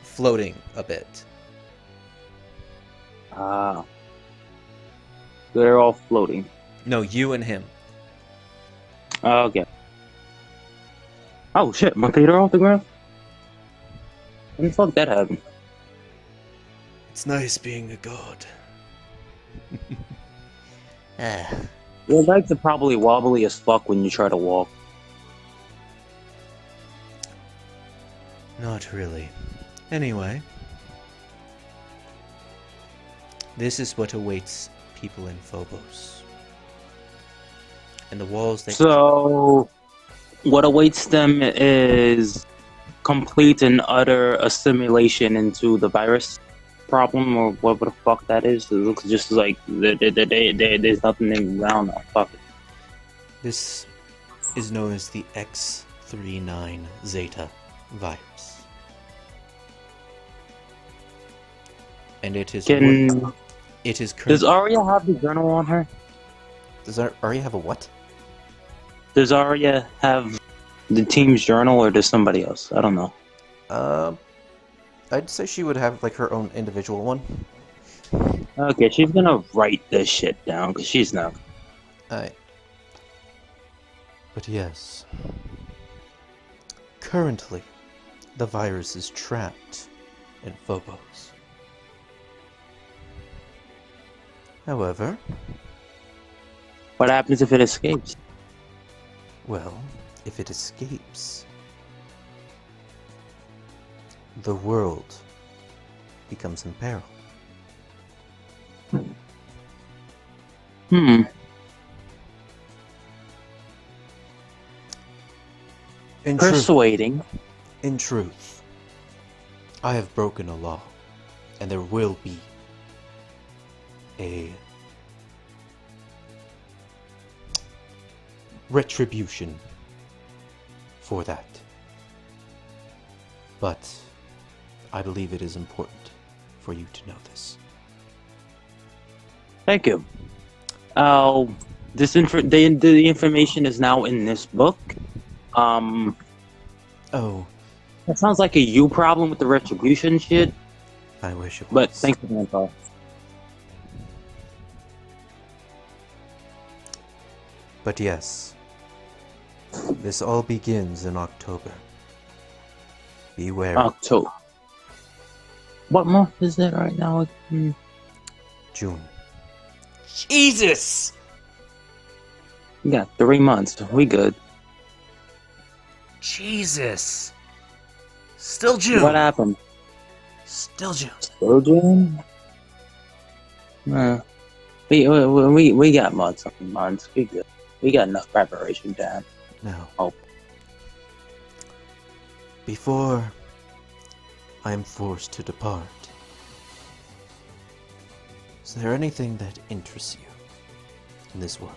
floating a bit. Ah. They're all floating. No, you and him. Okay. Oh shit, my feet are off the ground? When the fuck that happened? It's nice being a god. Your legs are probably wobbly as fuck when you try to walk. Not really. Anyway. This is what awaits people in Phobos. And the walls they... So, what awaits them is complete and utter assimilation into the virus problem, or whatever the fuck that is. It looks just like there's nothing around now. Fuck it. This is known as the X39 Zeta virus. And it is... It is currently... Does Aria have the journal on her? Does Aria have a what? Does Aria have the team's journal, or does somebody else? I don't know. I'd say she would have like her own individual one. Okay, she's gonna write this shit down, because she's not. But yes. Currently, the virus is trapped in Phobos. However, What happens if it escapes? well, if it escapes, the world becomes in peril. Hmm. In Persuading. in truth, I have broken a law, and there will be a retribution for that. But I believe it is important for you to know this. Thank you. The information is now in this book. Oh, That sounds like a you problem with the retribution shit. I wish it was. But thanks for the info. But yes, this all begins in October. Beware. October. What month is it right now? June. Jesus! We got 3 months. We good. Jesus. Still June. What happened? Still June. Still June? We got months on months. We good. We got enough preparation time. Now, Oh. before I am forced to depart, is there anything that interests you in this world?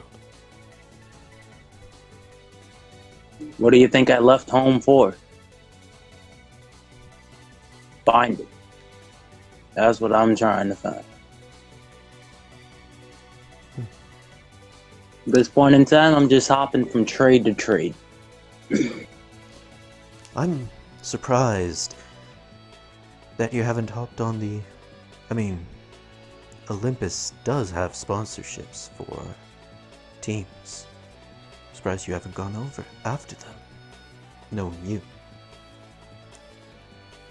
What do you think I left home for? Find it. That's what I'm trying to find. At this point in time, I'm just hopping from trade to trade. I'm surprised that you haven't hopped on the... I mean, Olympus does have sponsorships for teams. Surprised you haven't gone over after them, knowing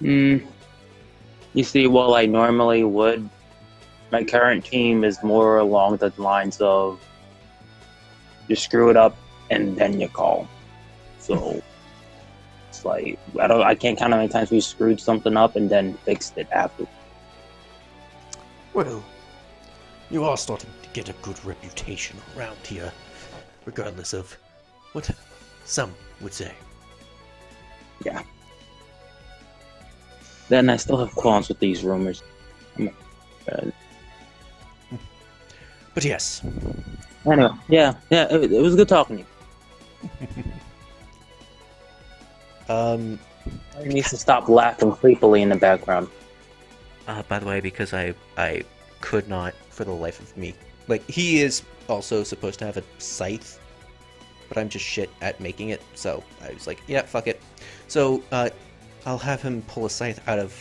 you. You see, while I normally would, my current team is more along the lines of you screw it up and then you call. So it's like I can't count how many times we screwed something up and then fixed it after. Well, you are starting to get a good reputation around here, regardless of what some would say. Yeah. Then I still have qualms with these rumors. But yes. Anyway, yeah, it was good talking to you. He needs to stop laughing creepily in the background. By the way, because I could not, for the life of me, like, he is also supposed to have a scythe, but I'm just shit at making it, so I was like, yeah, fuck it. So, I'll have him pull a scythe out of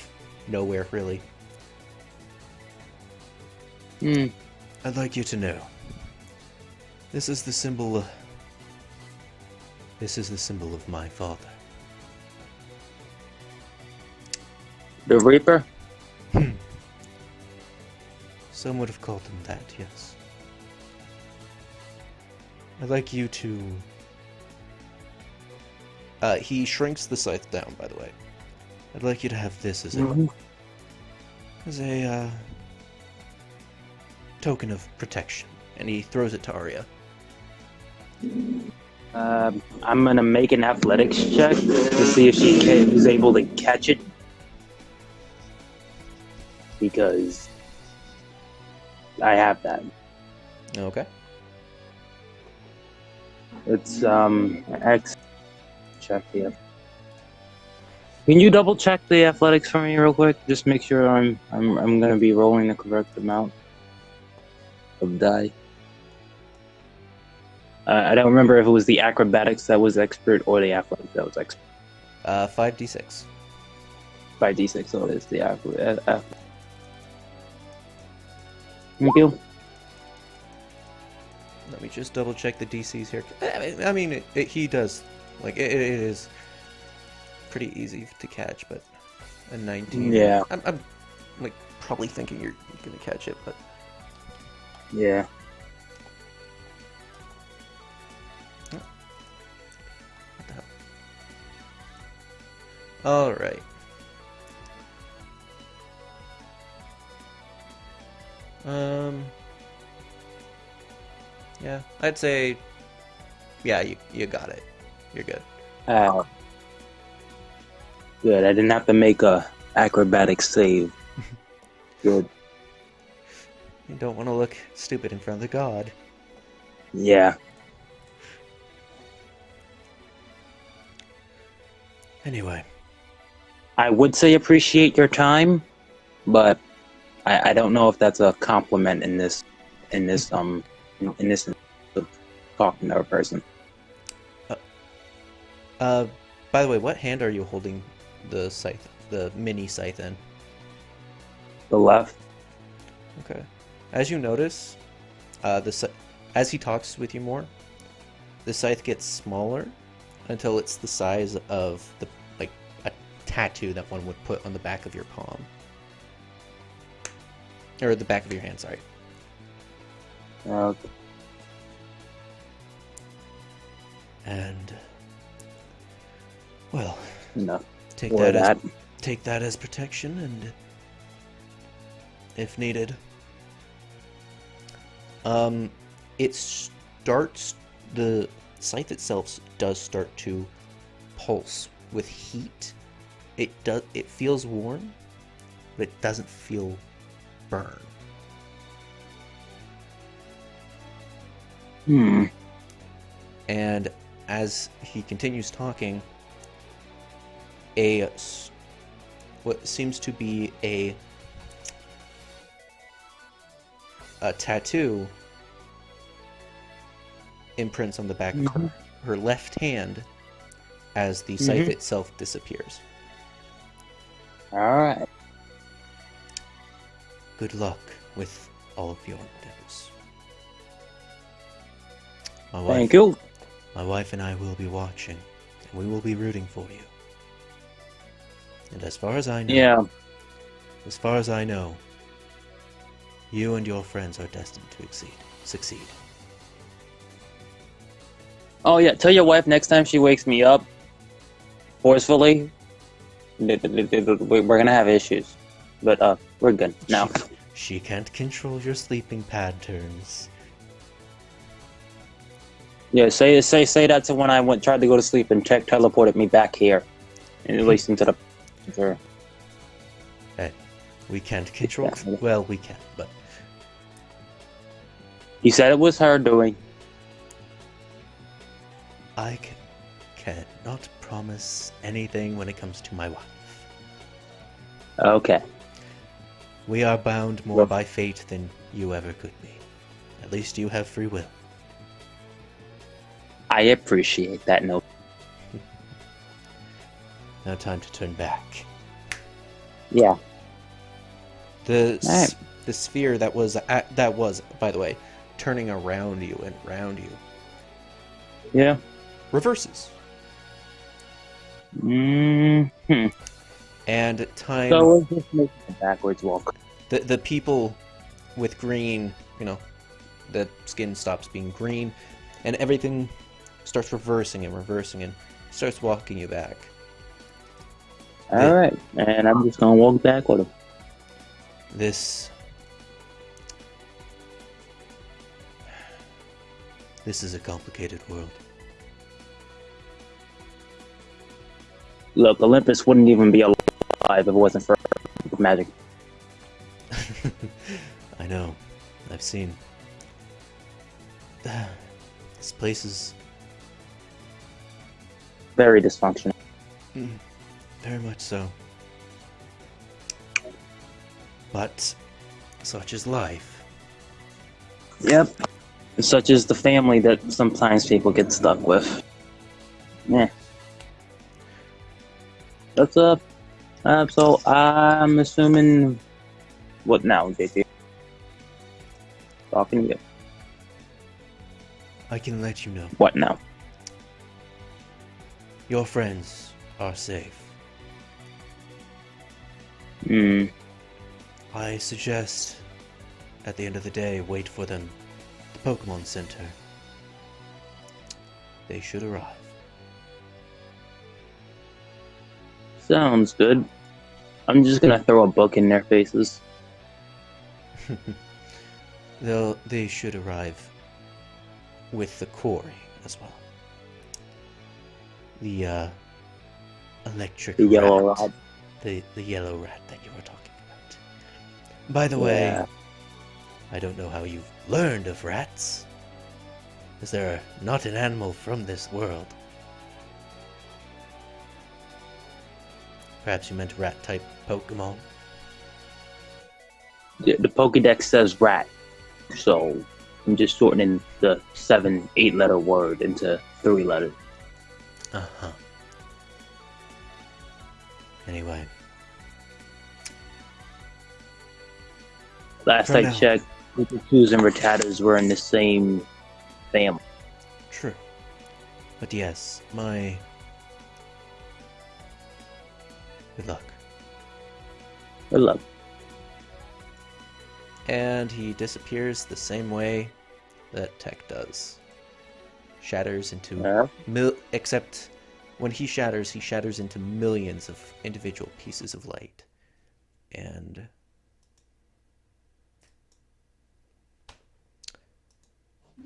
nowhere, really. I'd like you to know, this is the symbol of my father. The Reaper? Some would have called him that, yes. I'd like you to... he shrinks the scythe down, by the way. I'd like you to have this as a token of protection. And he throws it to Aria. I'm gonna make an athletics check to see if she is able to catch it. Because I have that. Okay. It's X. Check the. Can you double check the athletics for me real quick? Just make sure I'm gonna be rolling the correct amount of die. I don't remember if it was the acrobatics that was expert or the athletics that was expert. 5d6. 5d6, so it is the athletics. Thank you. Let me just double check the DCs here. I mean, he does, like, it is pretty easy to catch, but a 19. Yeah. I'm like probably thinking you're gonna catch it, but Yeah. what the hell? All right. Yeah, I'd say, yeah, you got it. You're good. Good. I didn't have to make a Acrobatic save. Good. You don't want to look stupid in front of the god. Yeah. Anyway. I would say appreciate your time, but I don't know if that's a compliment in this talking to a person. By the way, what hand are you holding the scythe, the mini scythe in? The left. Okay. As you notice, as he talks with you more, the scythe gets smaller until it's the size of a tattoo that one would put on the back of your palm. Or the back of your hand, sorry. And well, no. Take that as protection, and if needed. The scythe itself does start to pulse with heat. It feels warm, but it doesn't feel burn. And as he continues talking, what seems to be a tattoo imprints on the back of her left hand as the scythe itself disappears. Alright. Good luck with all of your endeavors. Thank you. My wife and I will be watching, and we will be rooting for you. And as far as I know, you and your friends are destined to succeed. Oh yeah, tell your wife next time she wakes me up forcefully, we're gonna have issues. But we're good now. She can't control your sleeping patterns. Yeah, say that to when I tried to go to sleep and teleported me back here, and at least into the. Hey, we can't control. Well, we can, but he said it was her doing. I cannot promise anything when it comes to my wife. Okay. We are bound more by fate than you ever could be. At least you have free will. I appreciate that note. Now time to turn back. Yeah. The sphere that was, by the way, turning around you and around you. Yeah. Reverses. And time. So we're just making a backwards walk. The people with green, the skin stops being green, and everything starts reversing and starts walking you back. Alright, and I'm just gonna walk back with him. This is a complicated world. Look, Olympus wouldn't even be alive if it wasn't for magic. I know. I've seen. This place is very dysfunctional. Very much so. But such is life. Yep. Such is the family that sometimes people get stuck with. Yeah. That's so I'm assuming. What now, JT? Talking to you. I can let you know. What now? Your friends are safe. I suggest, at the end of the day, wait for them at the Pokemon Center. They should arrive. Sounds good. I'm just gonna throw a book in their faces. They should arrive with the quarry as well. The electric The yellow rat. rod. The yellow rat that you were talking about. By the way, Yeah. I don't know how you've learned of rats. Is there not an animal from this world? Perhaps you meant rat-type Pokemon? The Pokédex says rat, so I'm just shortening the 7-8 letter word into 3 letters. Uh-huh. Anyway. Last For I now. checked, Pikachu's and Rattatas were in the same family. True. But yes, my... Good luck. Good luck. And he disappears the same way that Tech does. Shatters into... Yeah. Except when he shatters into millions of individual pieces of light. And...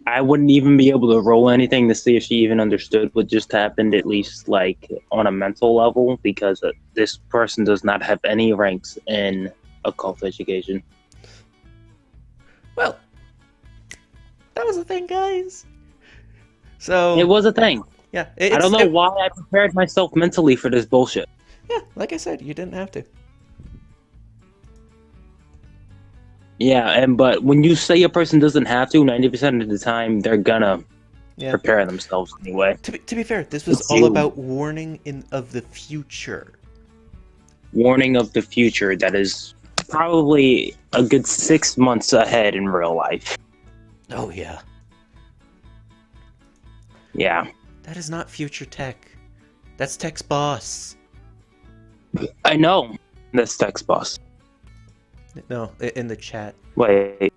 I wouldn't even be able to roll anything to see if she even understood what just happened, at least like on a mental level, because this person does not have any ranks in occult education. Well, that was a thing, guys. So... It was a thing. Yeah, I don't know why I prepared myself mentally for this bullshit. Yeah, like I said, you didn't have to. Yeah, but when you say a person doesn't have to, 90% of the time they're gonna prepare themselves anyway. To be fair, this was It's all you. about warning of the future. Warning of the future that is probably a good 6 months ahead in real life. Oh yeah. Yeah. That is not future Tech. That's Tech's boss. I know. That's Tech's boss. No, in the chat. Wait.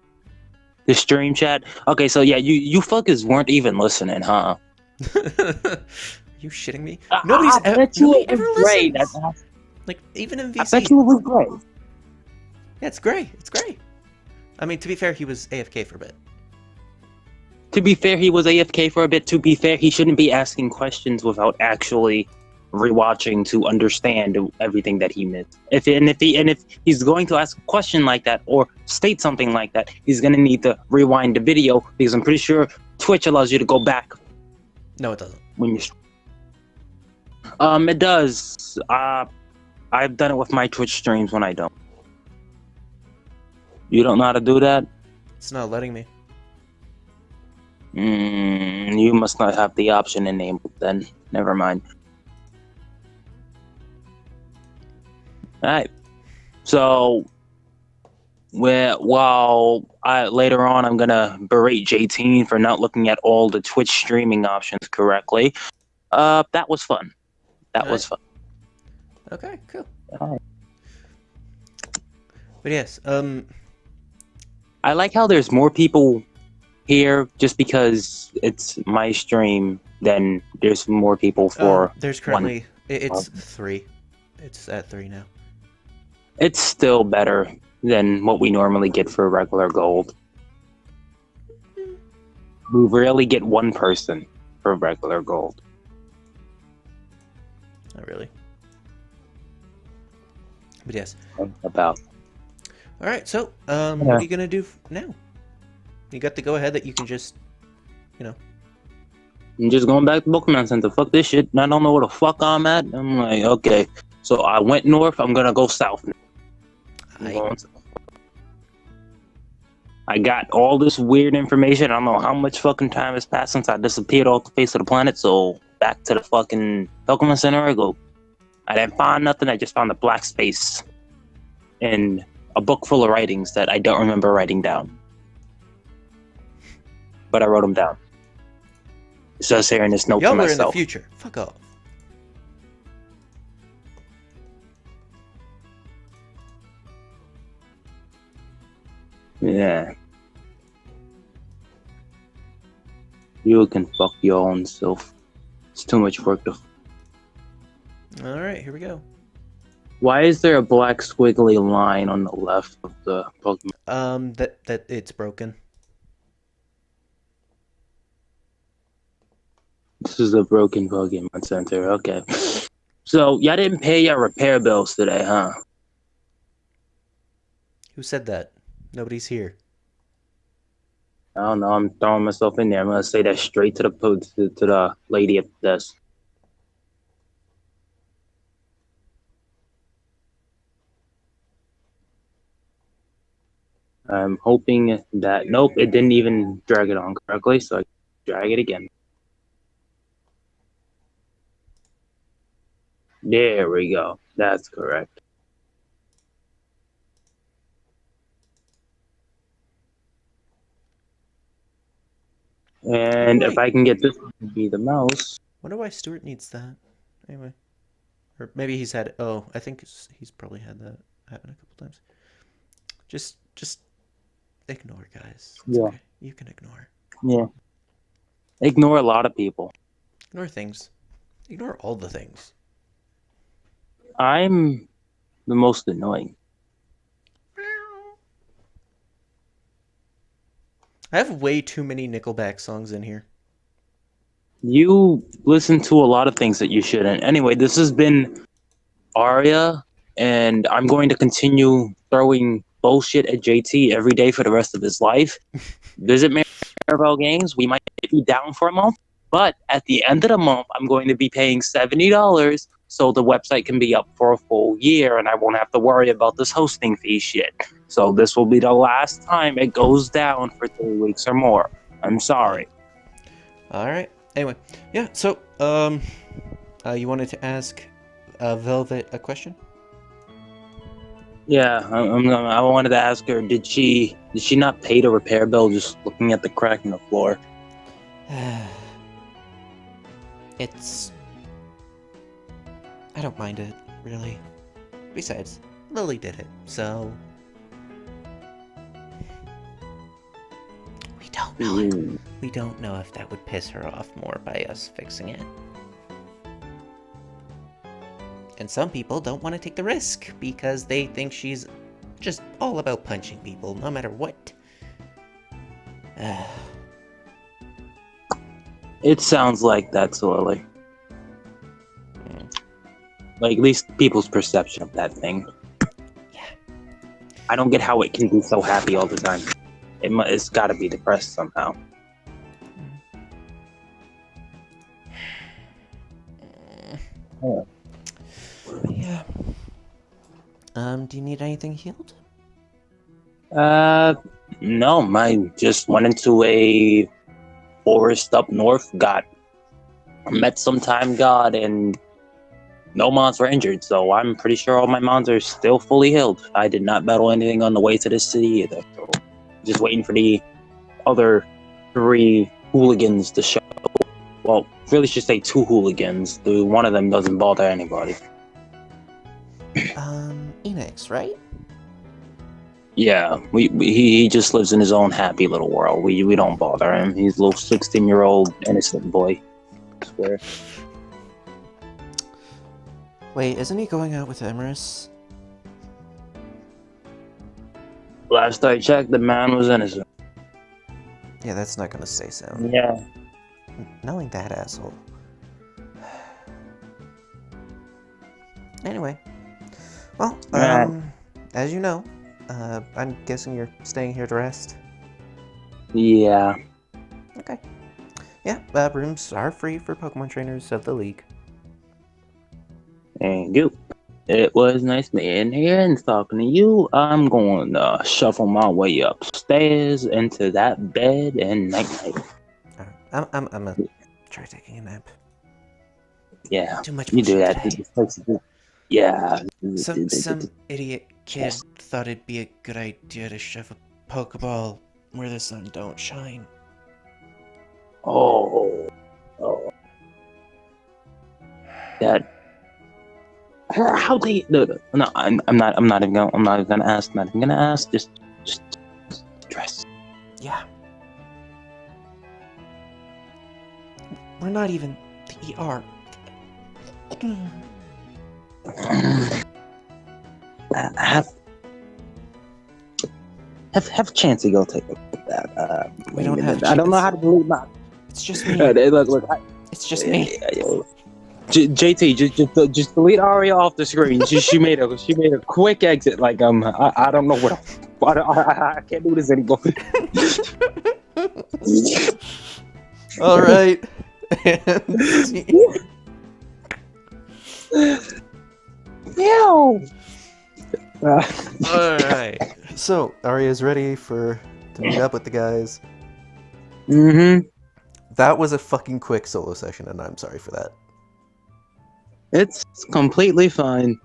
The stream chat? Okay, so yeah, you fuckers weren't even listening, huh? Are you shitting me? Nobody ever great. listens. Like, even in VC. I bet you it was great. Yeah, it's great. It's great. I mean, to be fair, he was AFK for a bit. To be fair, he was AFK for a bit. To be fair, he shouldn't be asking questions without actually rewatching to understand everything that he missed. If he's going to ask a question like that or state something like that, he's gonna need to rewind the video, because I'm pretty sure Twitch allows you to go back. No, it doesn't. When you it does. I've done it with my Twitch streams when I don't. You don't know how to do that? It's not letting me. You must not have the option enabled then. Never mind. Alright. So, later on I'm gonna berate JT for not looking at all the Twitch streaming options correctly. That was fun. That was fun. Okay, cool. Alright. But yes, I like how there's more people here just because it's my stream than there's more people for there's currently it's 3. It's at 3 now. It's still better than what we normally get for regular gold. We rarely get one person for regular gold. Not really. But yes. About. Alright, so, what are you gonna do now? You got the go-ahead that you can just, I'm just going back to Pokemon Center. Fuck this shit. I don't know where the fuck I'm at. I'm like, okay. So I went north, I'm gonna go south. I got all this weird information. I don't know how much fucking time has passed since I disappeared off the face of the planet, so back to the fucking Pokemon Center I go. I didn't find nothing, I just found a black space in a book full of writings that I don't remember writing down. But I wrote them down. It says here in this note to y'all are in the myself. future. Fuck off. Yeah. You can fuck your own self. It's too much work to... Alright, here we go. Why is there a black squiggly line on the left of the Pokemon? That it's broken. This is a broken Pokemon Center, okay. So y'all didn't pay your repair bills today, huh? Who said that? Nobody's here. I don't know. I'm throwing myself in there. I'm gonna say that straight to the lady at the desk. I'm hoping that nope, it didn't even drag it on correctly, so I drag it again. There we go. That's correct. And if I can get this to be the mouse. Wonder why Stuart needs that. Anyway. Or maybe he's had... Oh, I think he's probably had that happen a couple times. Just ignore, guys. It's okay. You can ignore. Yeah. Ignore a lot of people. Ignore things. Ignore all the things. I'm the most annoying. I have way too many Nickelback songs in here. You listen to a lot of things that you shouldn't. Anyway, this has been Aria, and I'm going to continue throwing bullshit at JT every day for the rest of his life. Visit Maribel Games. We might be down for a month, but at the end of the month, I'm going to be paying $70 so the website can be up for a full year, and I won't have to worry about this hosting fee shit. So this will be the last time it goes down for 3 weeks or more. I'm sorry. All right. Anyway, yeah. So, you wanted to ask Velvet a question? Yeah, I wanted to ask her, did she not pay the repair bill just looking at the crack in the floor? It's... I don't mind it, really. Besides, Lily did it, so... We don't know. We don't know if that would piss her off more by us fixing it. And some people don't want to take the risk because they think she's just all about punching people, no matter what. It sounds like that to Lily. Like, at least people's perception of that thing. Yeah. I don't get how it can be so happy all the time. It's got to be depressed somehow. Yeah. Do you need anything healed? No, I just went into a forest up north, met some time god, and no mons were injured, so I'm pretty sure all my mons are still fully healed. I did not battle anything on the way to this city either, so just waiting for the other 3 hooligans to show. Well, really should say 2 hooligans. One of them doesn't bother anybody. Enix, right? Yeah, he just lives in his own happy little world. We don't bother him. He's a little 16-year-old innocent boy. I swear. Wait, isn't he going out with Emerus? Last I checked, the man was innocent. Yeah, that's not gonna stay so. Yeah. Knowing that asshole. Anyway. Well, as you know, I'm guessing you're staying here to rest? Yeah. Okay. Yeah, rooms are free for Pokemon trainers of the league. Thank you. It was nice being here and talking to you. I'm going to shuffle my way upstairs into that bed and night-night. Alright, I'm gonna try taking a nap. Yeah, Too much you do that. today. Yeah. Some idiot kid thought it'd be a good idea to shove a Pokeball where the sun don't shine. Oh. That. How they? No. I'm not even gonna ask. Not even gonna ask. Just dress. Yeah. We're not even the ER. Have Chancey go take a look at that. We don't have I don't know how to believe that. It's just me. Look. It's just me. JT, just delete Aria off the screen. She made a quick exit. Like I don't know what I can't do this anymore. All right. Ew. All right. So Aria's ready to meet up with the guys. Mm-hmm. That was a fucking quick solo session, and I'm sorry for that. It's completely fine.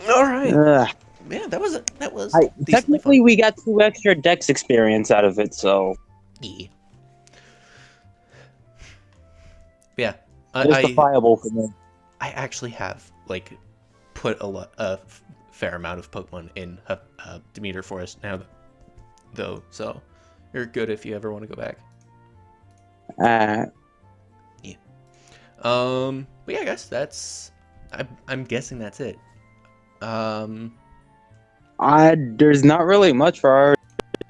All right. Uh, Yeah, that was decently technically, fun. we got 2 extra Dex experience out of it, so Yeah. Yeah. justifiable for me. I actually have like put a fair amount of Pokemon in Demeter Forest now, though. So you're good if you ever want to go back. But yeah, I guess that's. I'm guessing that's it. There's not really much for her.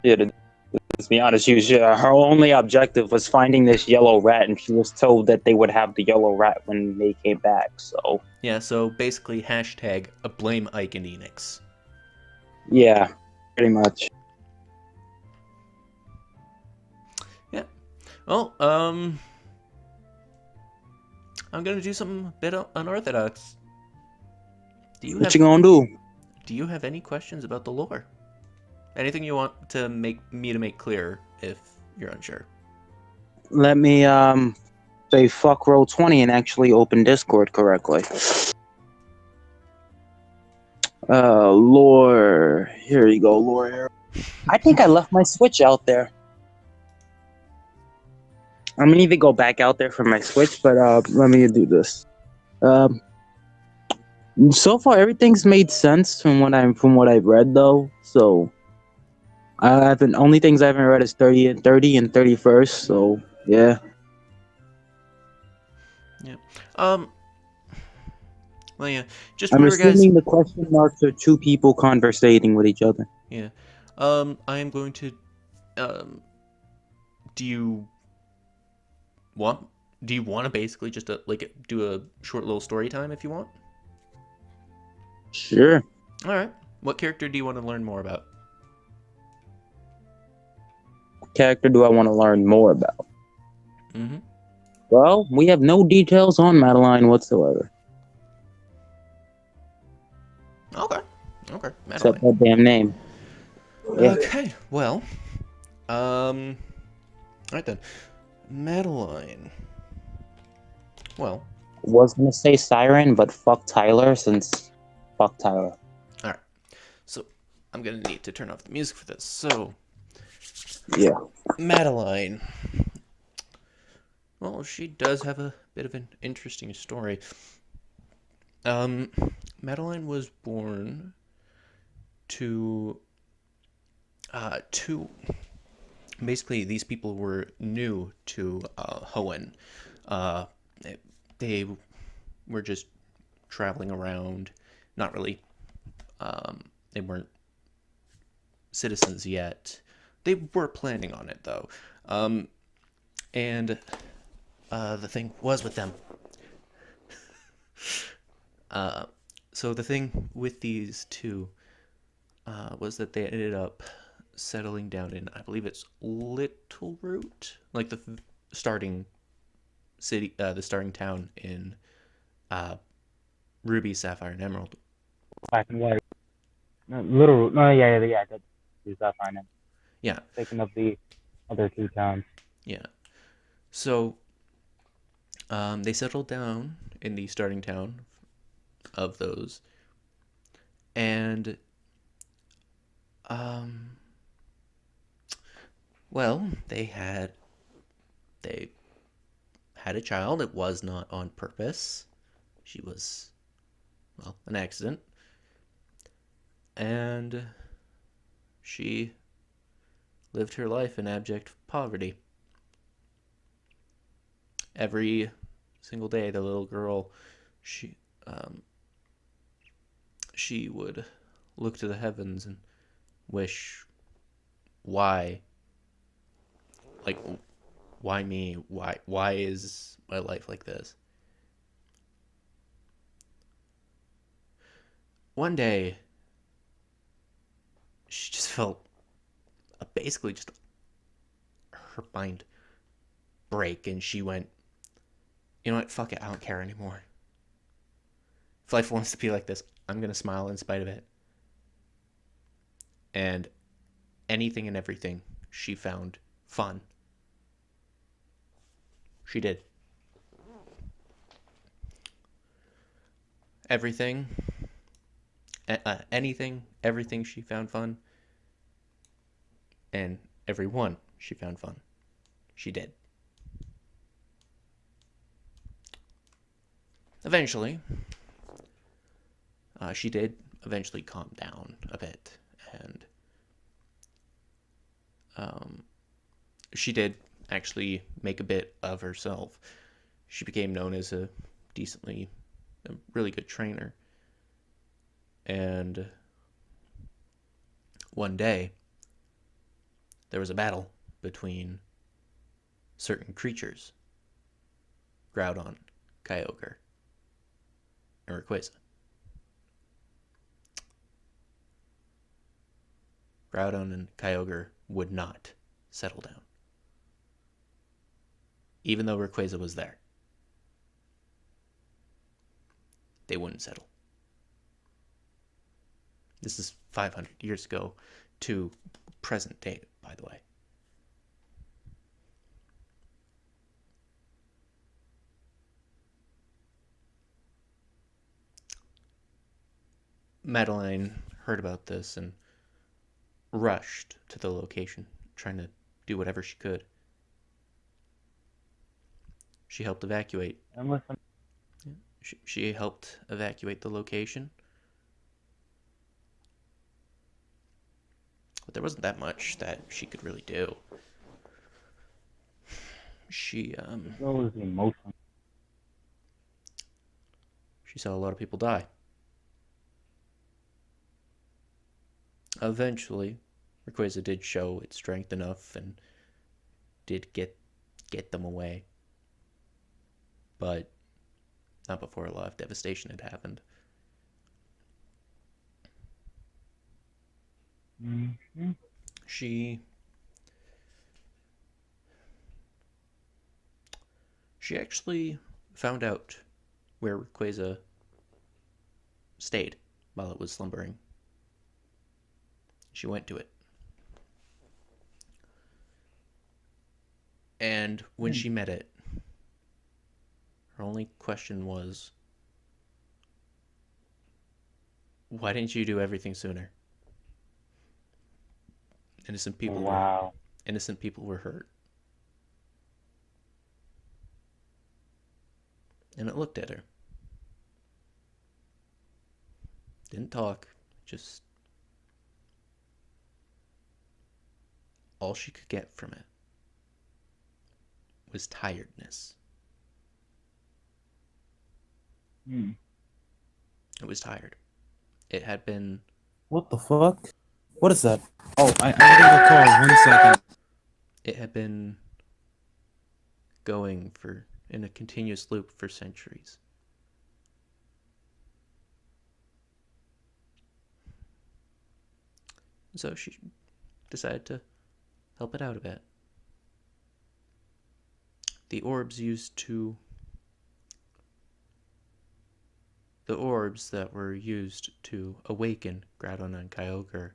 To be honest, her only objective was finding this yellow rat, and she was told that they would have the yellow rat when they came back. So yeah, so basically hashtag blame Ike and Enix. yeah, pretty much. Yeah. Well, I'm gonna do something a bit unorthodox. What you gonna do? Do you have any questions about the lore? Anything you want to make clear if you're unsure? Let me say fuck roll 20 and actually open Discord correctly. Lore. Here you go, lore. I think I left my Switch out there. I'm gonna need to go back out there for my Switch, but let me do this. So far everything's made sense from what I've read though. So only things I haven't read is 30 and 31st. So yeah. Yeah. Well, yeah. Just I'm remember, guys. assuming the question marks are 2 people conversating with each other. Yeah. I am going to. Do you want to basically just do a short little story time if you want? Sure. All right. What character do you want to learn more about? What character do I want to learn more about? Mm-hmm. Well, we have no details on Madeline whatsoever. Okay. Except that damn name. Yeah. Okay. Well. All right then. Madeline. Well. Was gonna say Siren, but fuck Tyler since. Fuck Tyler. All right. So I'm gonna need to turn off the music for this. So. Yeah. Madeline. Well, she does have a bit of an interesting story. Madeline was born to basically these people were new to Hoenn. They were just traveling around, not really. They weren't citizens yet. They were planning on it though. And the thing was with them. So the thing with these two was that they ended up settling down in, I believe it's Little Root, like the starting city, the starting town in Ruby, Sapphire, and Emerald. Black and white. Yeah. That's fine. Yeah. Thinking of the other 2 towns. Yeah. So they settled down in the starting town of those, and well, they had a child. It was not on purpose. She was, well, an accident, and she lived her life in abject poverty. Every single day, the little girl, she would look to the heavens and wish, why me? Why is my life like this? one day, she just felt basically just her mind break, and she went, you know what, fuck it, I don't care anymore. If life wants to be like this, I'm gonna smile in spite of it. And anything and everything she found fun, she did. Everything, anything, everything she found fun, and everyone she found fun, she did. Eventually, she did eventually calm down a bit, and she did actually make a bit of herself. She became known as a really good trainer. And one day, there was a battle between certain creatures, Groudon, Kyogre, and Rayquaza. Groudon and Kyogre would not settle down, even though Rayquaza was there. They wouldn't settle. This is 500 years ago to present day, by the way. Madeline heard about this and rushed to the location, trying to do whatever she could. She helped evacuate. She helped evacuate the location. But there wasn't that much that she could really do. She was the emotion. She saw a lot of people die. Eventually, Rayquaza did show its strength enough and did get them away. But not before a lot of devastation had happened. Mm-hmm. She actually found out where Rayquaza stayed while it was slumbering. She went to it. And when she met it, her only question was, why didn't you do everything sooner? Innocent people were hurt. And it looked at her. Didn't talk, just all she could get from it was tiredness. It was tired. It had been... What the fuck? What is that? Oh, I gotta call. 1 second. It had been going in a continuous loop for centuries. So she decided to help it out a bit. The orbs that were used to awaken Groudon and Kyogre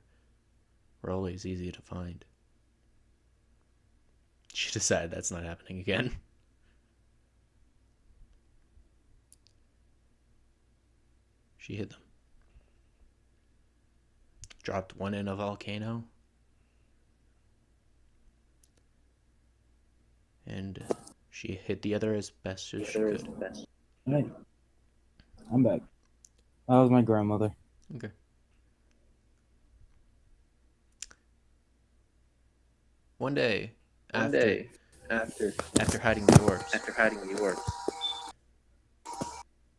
were always easy to find. She decided that's not happening again. She hid them. Dropped one in a volcano. And she hid the other as best as she could. Hey, I'm back. That was my grandmother. Okay. One day, after hiding the orbs.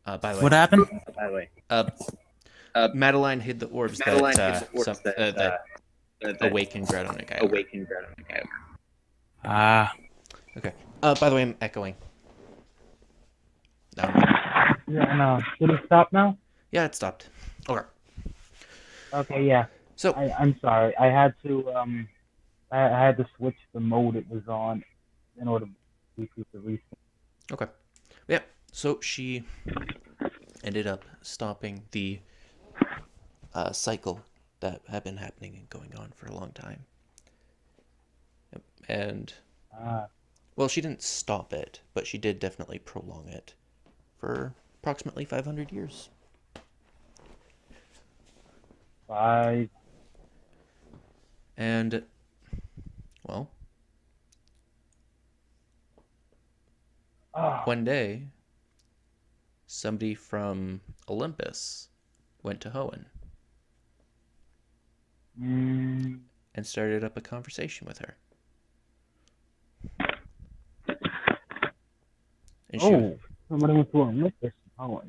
By the way. What happened? Madeline hid the orbs that awakened Groudon and Kyogre. Ah. Okay. By the way, I'm echoing. No. Yeah, no. Did it stop now? Yeah, it stopped. Okay. Okay, yeah. So, I'm sorry. I had to I had to switch the mode it was on in order to recoup the reset. okay. Yeah. So she ended up stopping the cycle that had been happening and going on for a long time. Yep. And, Ah, well, she didn't stop it, but she did definitely prolong it for approximately 500 years. 5. And, well, Oh, one day, somebody from Olympus went to Hoenn mm, and started up a conversation with her. And oh, somebody went to Olympus. Oh,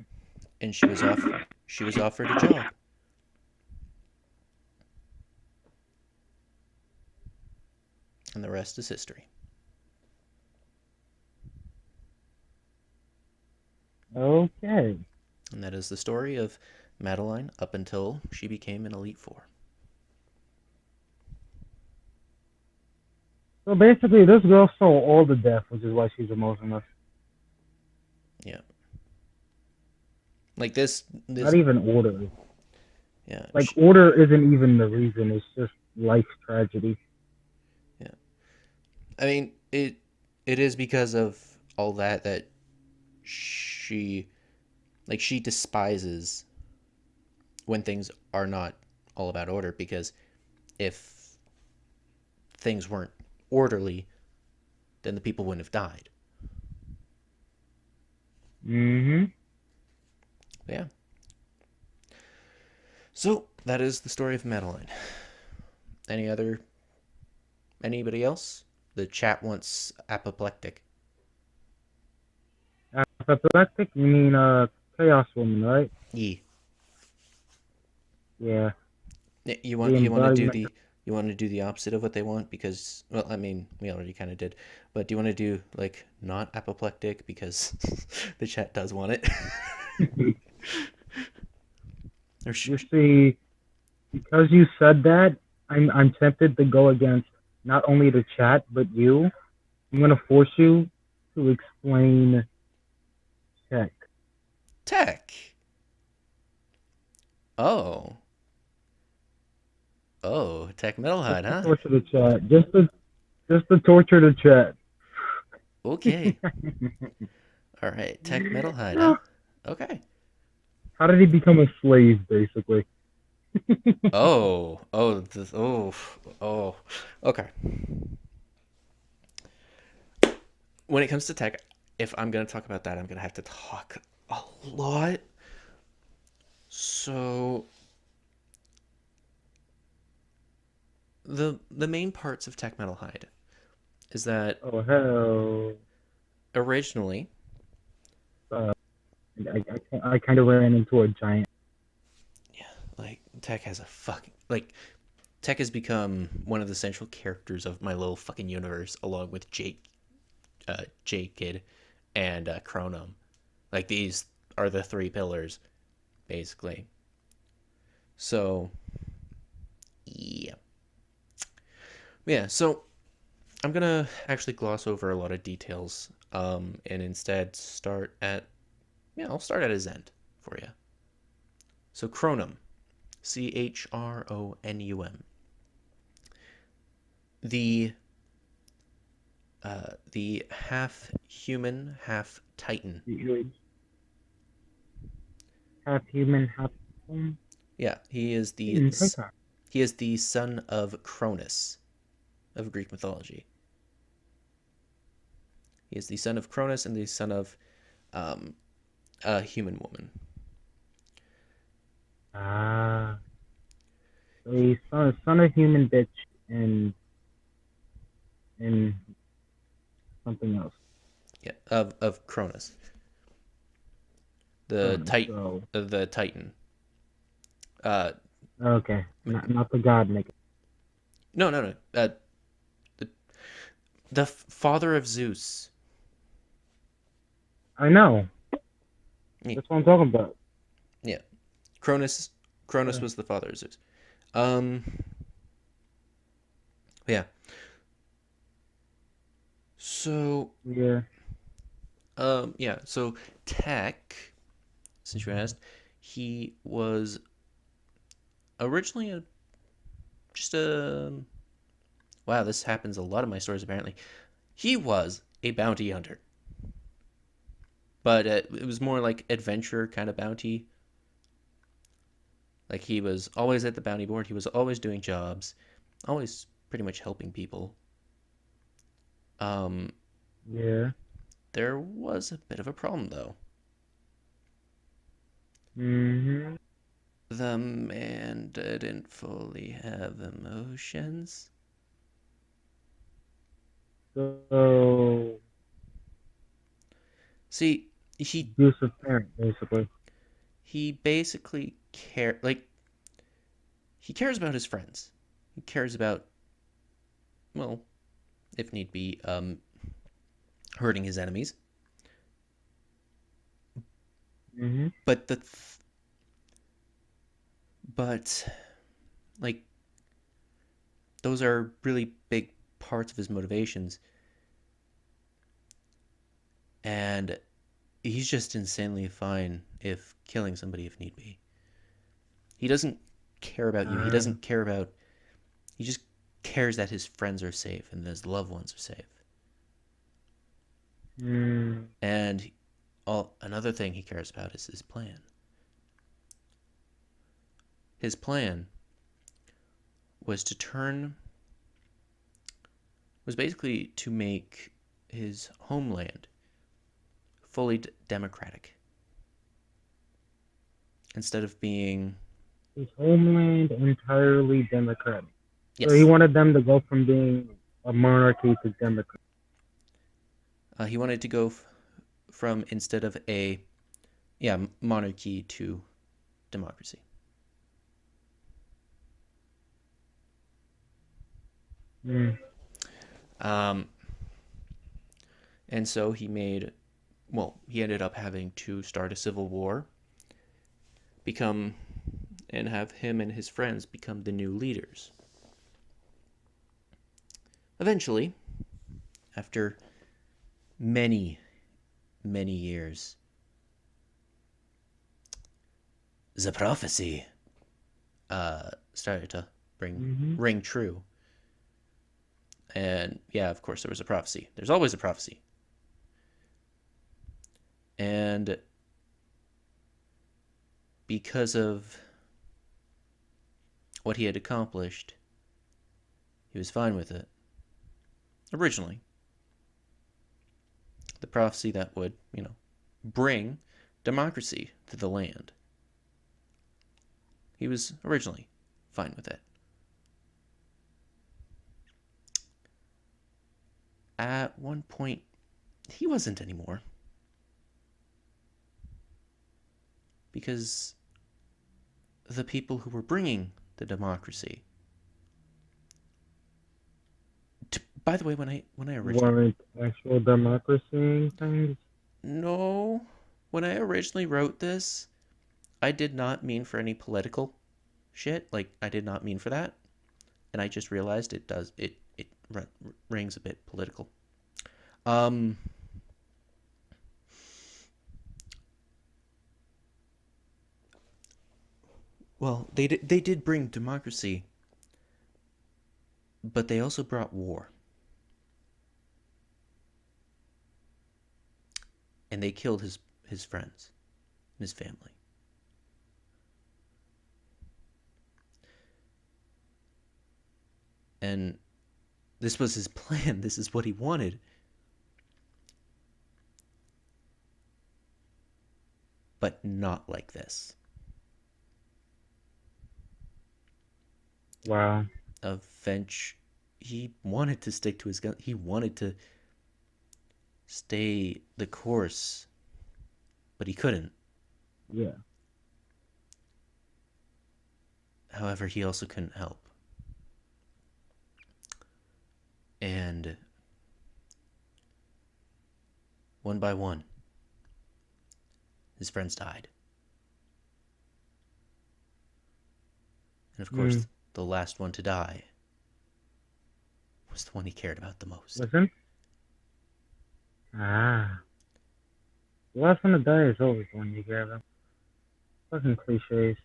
she was offered a job. And the rest is history. okay. And that is the story of Madeline up until she became an Elite Four. So basically, this girl saw all the death, which is why she's emotionless. Yeah. Like this Not even order. yeah. Like, order isn't even the reason. It's just life tragedy. Yeah. I mean, it is because of all that she she despises when things are not all about order, because if things weren't orderly, then the people wouldn't have died. Mm-hmm. Yeah. So that is the story of Madeline. Anybody else? The chat wants apoplectic. Apoplectic? You mean, Chaos Woman, right? Ye. Yeah. You The want to do embodiment. the opposite of what they want, because, well, I mean, we already kind of did, but do you want to do like not apoplectic, because the chat does want it? Or You see, because you said that, I'm tempted to go against not only the chat but you. I'm gonna force you to explain tech. tech. Oh, tech metalhead, Just to huh? torture the chat. Just to torture the chat. Okay. All right, tech metalhead, huh? Okay. How did he become a slave, basically? Oh. Okay. When it comes to tech, if I'm gonna talk about that, I'm gonna have to talk a lot. So the main parts of Tech Metal Hide is that Oh hell! originally, Uh, I kind of ran into a giant. yeah, like Tech has a fucking Tech has become one of the central characters of my little fucking universe, along with Jake Kid, and Chronom. Like, these are the three pillars, basically. So yeah. So I'm gonna actually gloss over a lot of details, and instead I'll start at his end for you. So Chronum, Chronum, the half human, half Titan. Half human, half. Yeah, he is Okay. the son of Cronus of Greek mythology. He is the son of Cronus and the son of a human woman. Ah. So he's son of human bitch and and something else. Yeah, of Cronus, the So Titan. Uh, okay, not the god nigga. no. The father of Zeus. I know. Yeah. That's what I'm talking about. Yeah, Cronus Cronus was the father of Zeus. Yeah. So, Yeah. yeah. So Tech, since you asked, he was originally just a. Wow, this happens a lot of my stories apparently. He was a bounty hunter, but it was more like adventure kind of bounty. Like he was always at the bounty board. He was always doing jobs, always pretty much helping people. Um, Yeah. there was a bit of a problem though. Mm-hmm. The man didn't fully have emotions. So, See, he abusive parent, basically. he basically he cares about his friends. He cares about, well, if need be, hurting his enemies. Mm-hmm. But like those are really big parts of his motivations, and he's just insanely fine if killing somebody if need be. He doesn't care about you. He doesn't care about. He just cares that his friends are safe and that his loved ones are safe. And another thing he cares about is his plan. His plan was basically to make his homeland fully democratic. Instead of being... His homeland entirely democratic. Yes. So he wanted them to go from being a monarchy to democracy. He wanted to go from, instead of a monarchy to democracy. And so he ended up having to start a civil war, and have him and his friends become the new leaders. Eventually, after many, many years, the prophecy started to ring true. And yeah, of course, there was a prophecy. There's always a prophecy. And because of what he had accomplished, he was fine with it. Originally. The prophecy that would, bring democracy to the land. He was originally fine with it. At one point, he wasn't anymore. Because the people who were bringing the democracy... By the way, when I originally... Weren't actual democracy things? No. When I originally wrote this, I did not mean for any political shit. Like, I did not mean for that. And I just realized it rings a bit political. Well, they did bring democracy, but they also brought war. And they killed his friends and his family. And this was his plan. This is what he wanted. But not like this. Wow. He wanted to stick to his gun. He wanted to stay the course, but he couldn't. Yeah. However, he also couldn't help. And one by one, his friends died. And of course, the last one to die was the one he cared about the most. Listen. Ah. The last one to die is always the one you care about. Fucking cliches.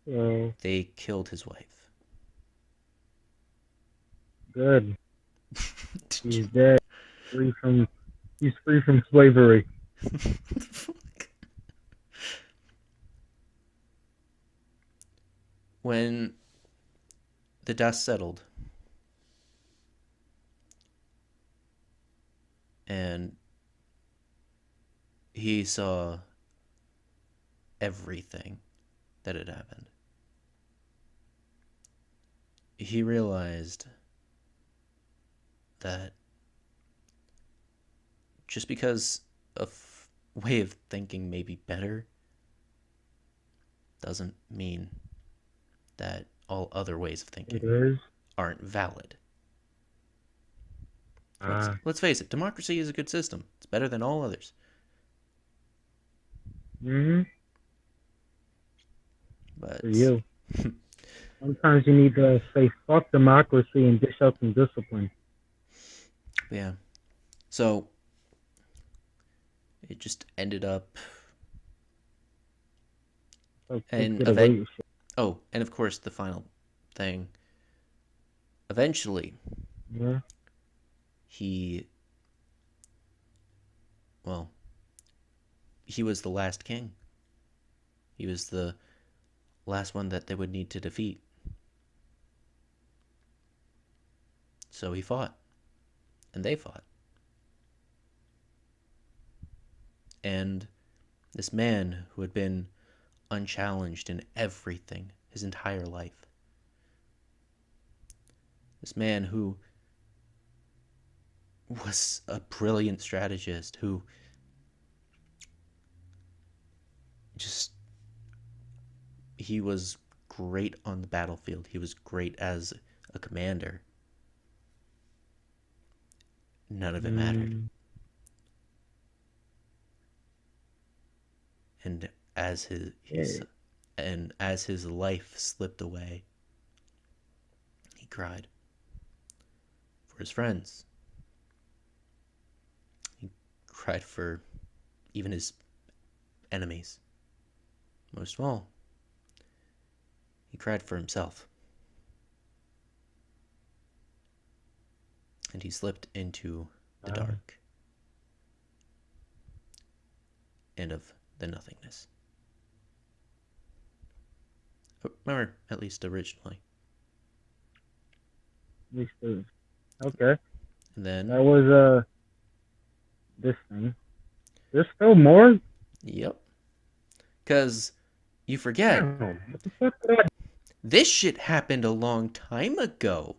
So, They killed his wife. good. He's dead. He's free from slavery. When the dust settled and he saw everything that had happened, he realized that just because a way of thinking may be better doesn't mean that all other ways of thinking It is. aren't valid. Ah. Let's face it, democracy is a good system. It's better than all others. Mm-hmm. But For you. Sometimes you need to say fuck democracy and dish out some discipline. yeah. So it just ended up So and get away with shit. oh, and of course the final thing. Eventually, Yeah. he was the last king. He was the last one that they would need to defeat. So he fought. And they fought. And this man who had been unchallenged in everything his entire life, this man who was a brilliant strategist, who he was great on the battlefield. He was great as a commander. None of it mattered. And as his life slipped away, he cried for his friends. He cried for even his enemies. Most of all, he cried for himself. And he slipped into the dark and of the nothingness. Remember, at least originally. Okay. And then That was this thing. There's still more? Yep. Because you forget, Damn, what the fuck did I... this shit happened a long time ago.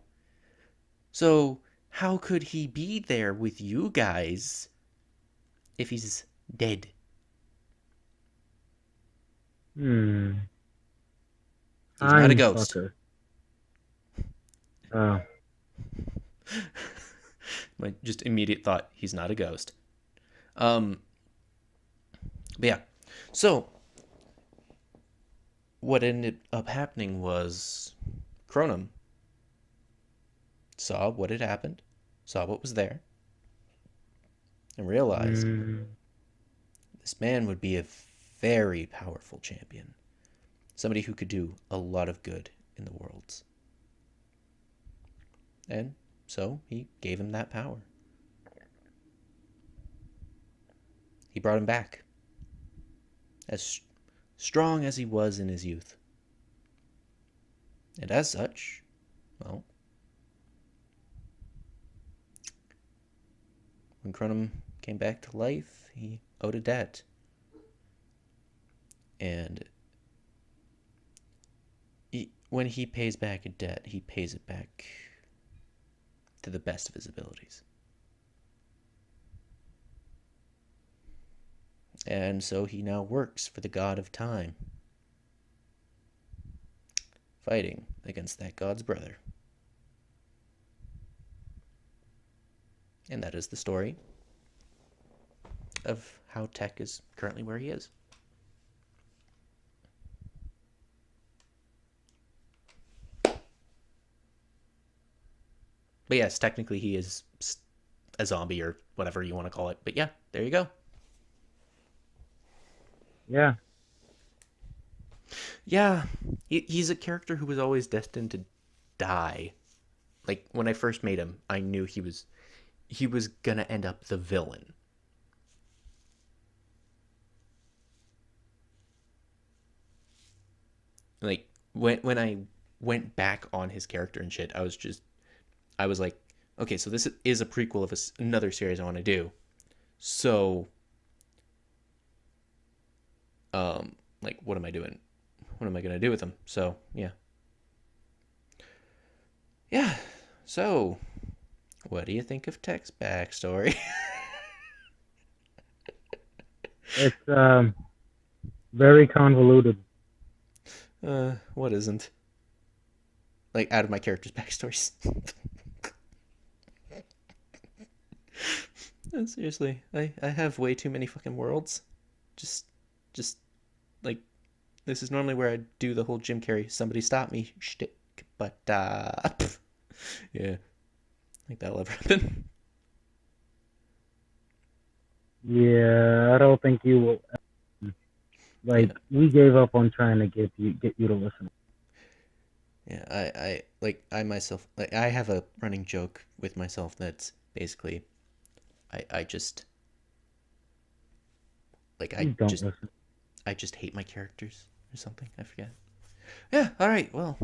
So how could he be there with you guys if he's dead? Hmm. He's not a ghost. Fucker. Oh. My just immediate thought, he's not a ghost. But yeah. So what ended up happening was Cronum saw what had happened, saw what was there, and realized this man would be a very powerful champion. Somebody who could do a lot of good in the worlds. And so he gave him that power. He brought him back. As strong as he was in his youth. And as such, well, when Cronum came back to life, he owed a debt. And when he pays back a debt, he pays it back to the best of his abilities. And so he now works for the god of time, fighting against that god's brother. And that is the story of how Tech is currently where he is. But yes, technically he is a zombie or whatever you want to call it. But yeah, there you go. Yeah. Yeah, he's a character who was always destined to die. Like when I first made him, I knew he was gonna end up the villain. Like when I went back on his character and shit, I was like, okay, so this is a prequel of another series I want to do. So, like, what am I doing? What am I gonna do with him? So, yeah. Yeah. So, what do you think of Tech's backstory? It's very convoluted. What isn't? Like, out of my character's backstories. Seriously, I have way too many fucking worlds. Just, like, this is normally where I do the whole Jim Carrey, somebody stop me shtick, but, yeah, I think that'll ever happen. Yeah, I don't think you will. Like, Yeah. we gave up on trying to get you to listen. Yeah, I myself, like, I have a running joke with myself that's basically, I just, like, You don't listen. I just hate my characters or something. I forget. Yeah, all right. Well,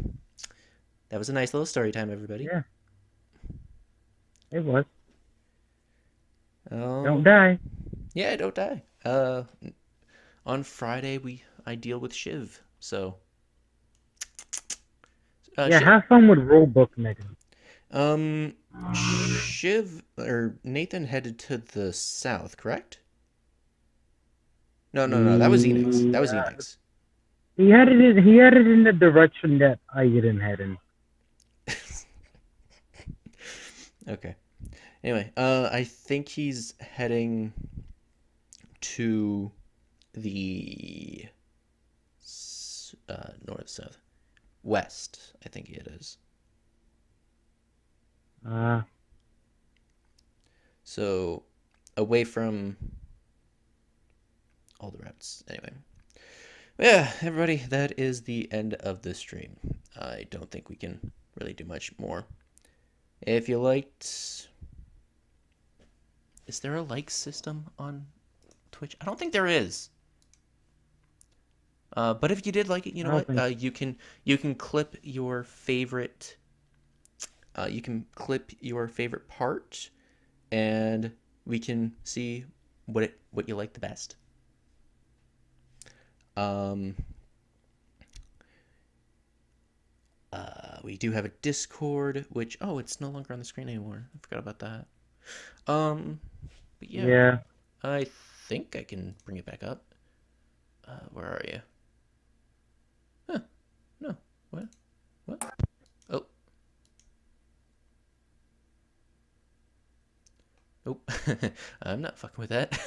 that was a nice little story time, everybody. Yeah, it was. Um, Don't die. Yeah, don't die. On Friday I deal with Shiv. So, Yeah, Shiv, have fun with rulebook, Megan. Shiv or Nathan headed to the south, correct? No. That was Enix. That was Yeah. Enix. He had it in the direction that I didn't head in. Okay. Anyway, I think he's heading to the north, south, west. I think it is. So away from all the routes. Anyway. Yeah, everybody, that is the end of the stream. I don't think we can really do much more. If you liked... Is there a like system on Twitch? I don't think there is. But if you did like it, you know what? You can clip your favorite... you can clip your favorite part, and we can see what you like the best. We do have a Discord, which it's no longer on the screen anymore. I forgot about that. But yeah, I think I can bring it back up. Where are you? Huh? No. What? Oh. Nope. I'm not fucking with that.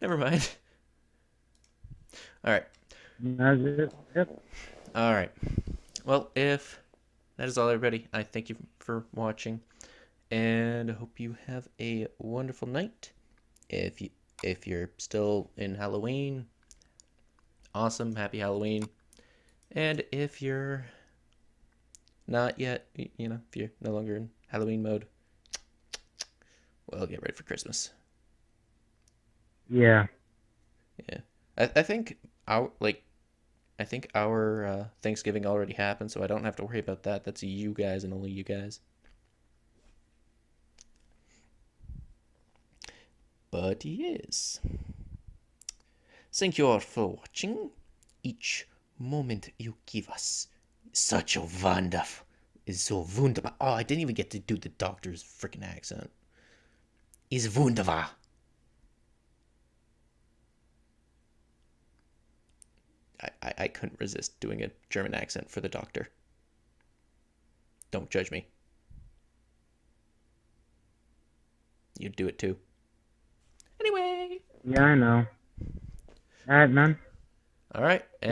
Never mind. All right. That's it. Yep. All right. Well, if that is all, everybody, I thank you for watching, and I hope you have a wonderful night. If you're still in Halloween, awesome, happy Halloween. And if you're not yet, if you're no longer in Halloween mode, well, get ready for Christmas. Yeah. Yeah. I think our Thanksgiving already happened, so I don't have to worry about that. That's you guys and only you guys. But yes. Thank you all for watching. Each moment you give us is such a wonderful, is so wunderbar. Oh, I didn't even get to do the doctor's freaking accent. Is wunderbar. I couldn't resist doing a German accent for the doctor. Don't judge me. You'd do it too. Anyway. Yeah, I know. All right, man. All right. Well,